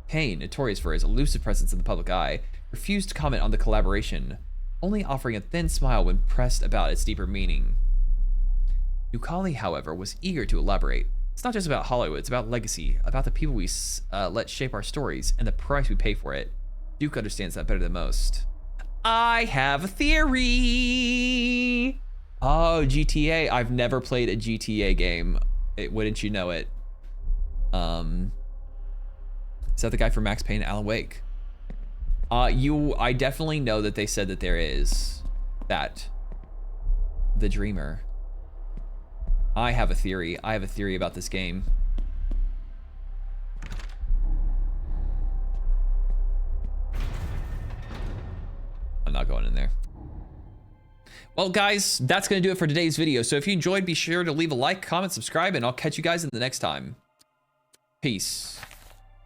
Kane, notorious for his elusive presence in the public eye, refused to comment on the collaboration, only offering a thin smile when pressed about its deeper meaning. Yukali, however, was eager to elaborate. It's not just about Hollywood, it's about legacy, about the people we let shape our stories, and the price we pay for it. Duke understands that better than most. I have a theory! Oh, GTA. I've never played a GTA game. Wouldn't you know it? Is that the guy from Max Payne, Alan Wake? I definitely know that they said that there is that. The Dreamer. I have a theory. I have a theory about this game. I'm not going in there. Well, guys, that's going to do it for today's video. So if you enjoyed, be sure to leave a like, comment, subscribe, and I'll catch you guys in the next time. Peace.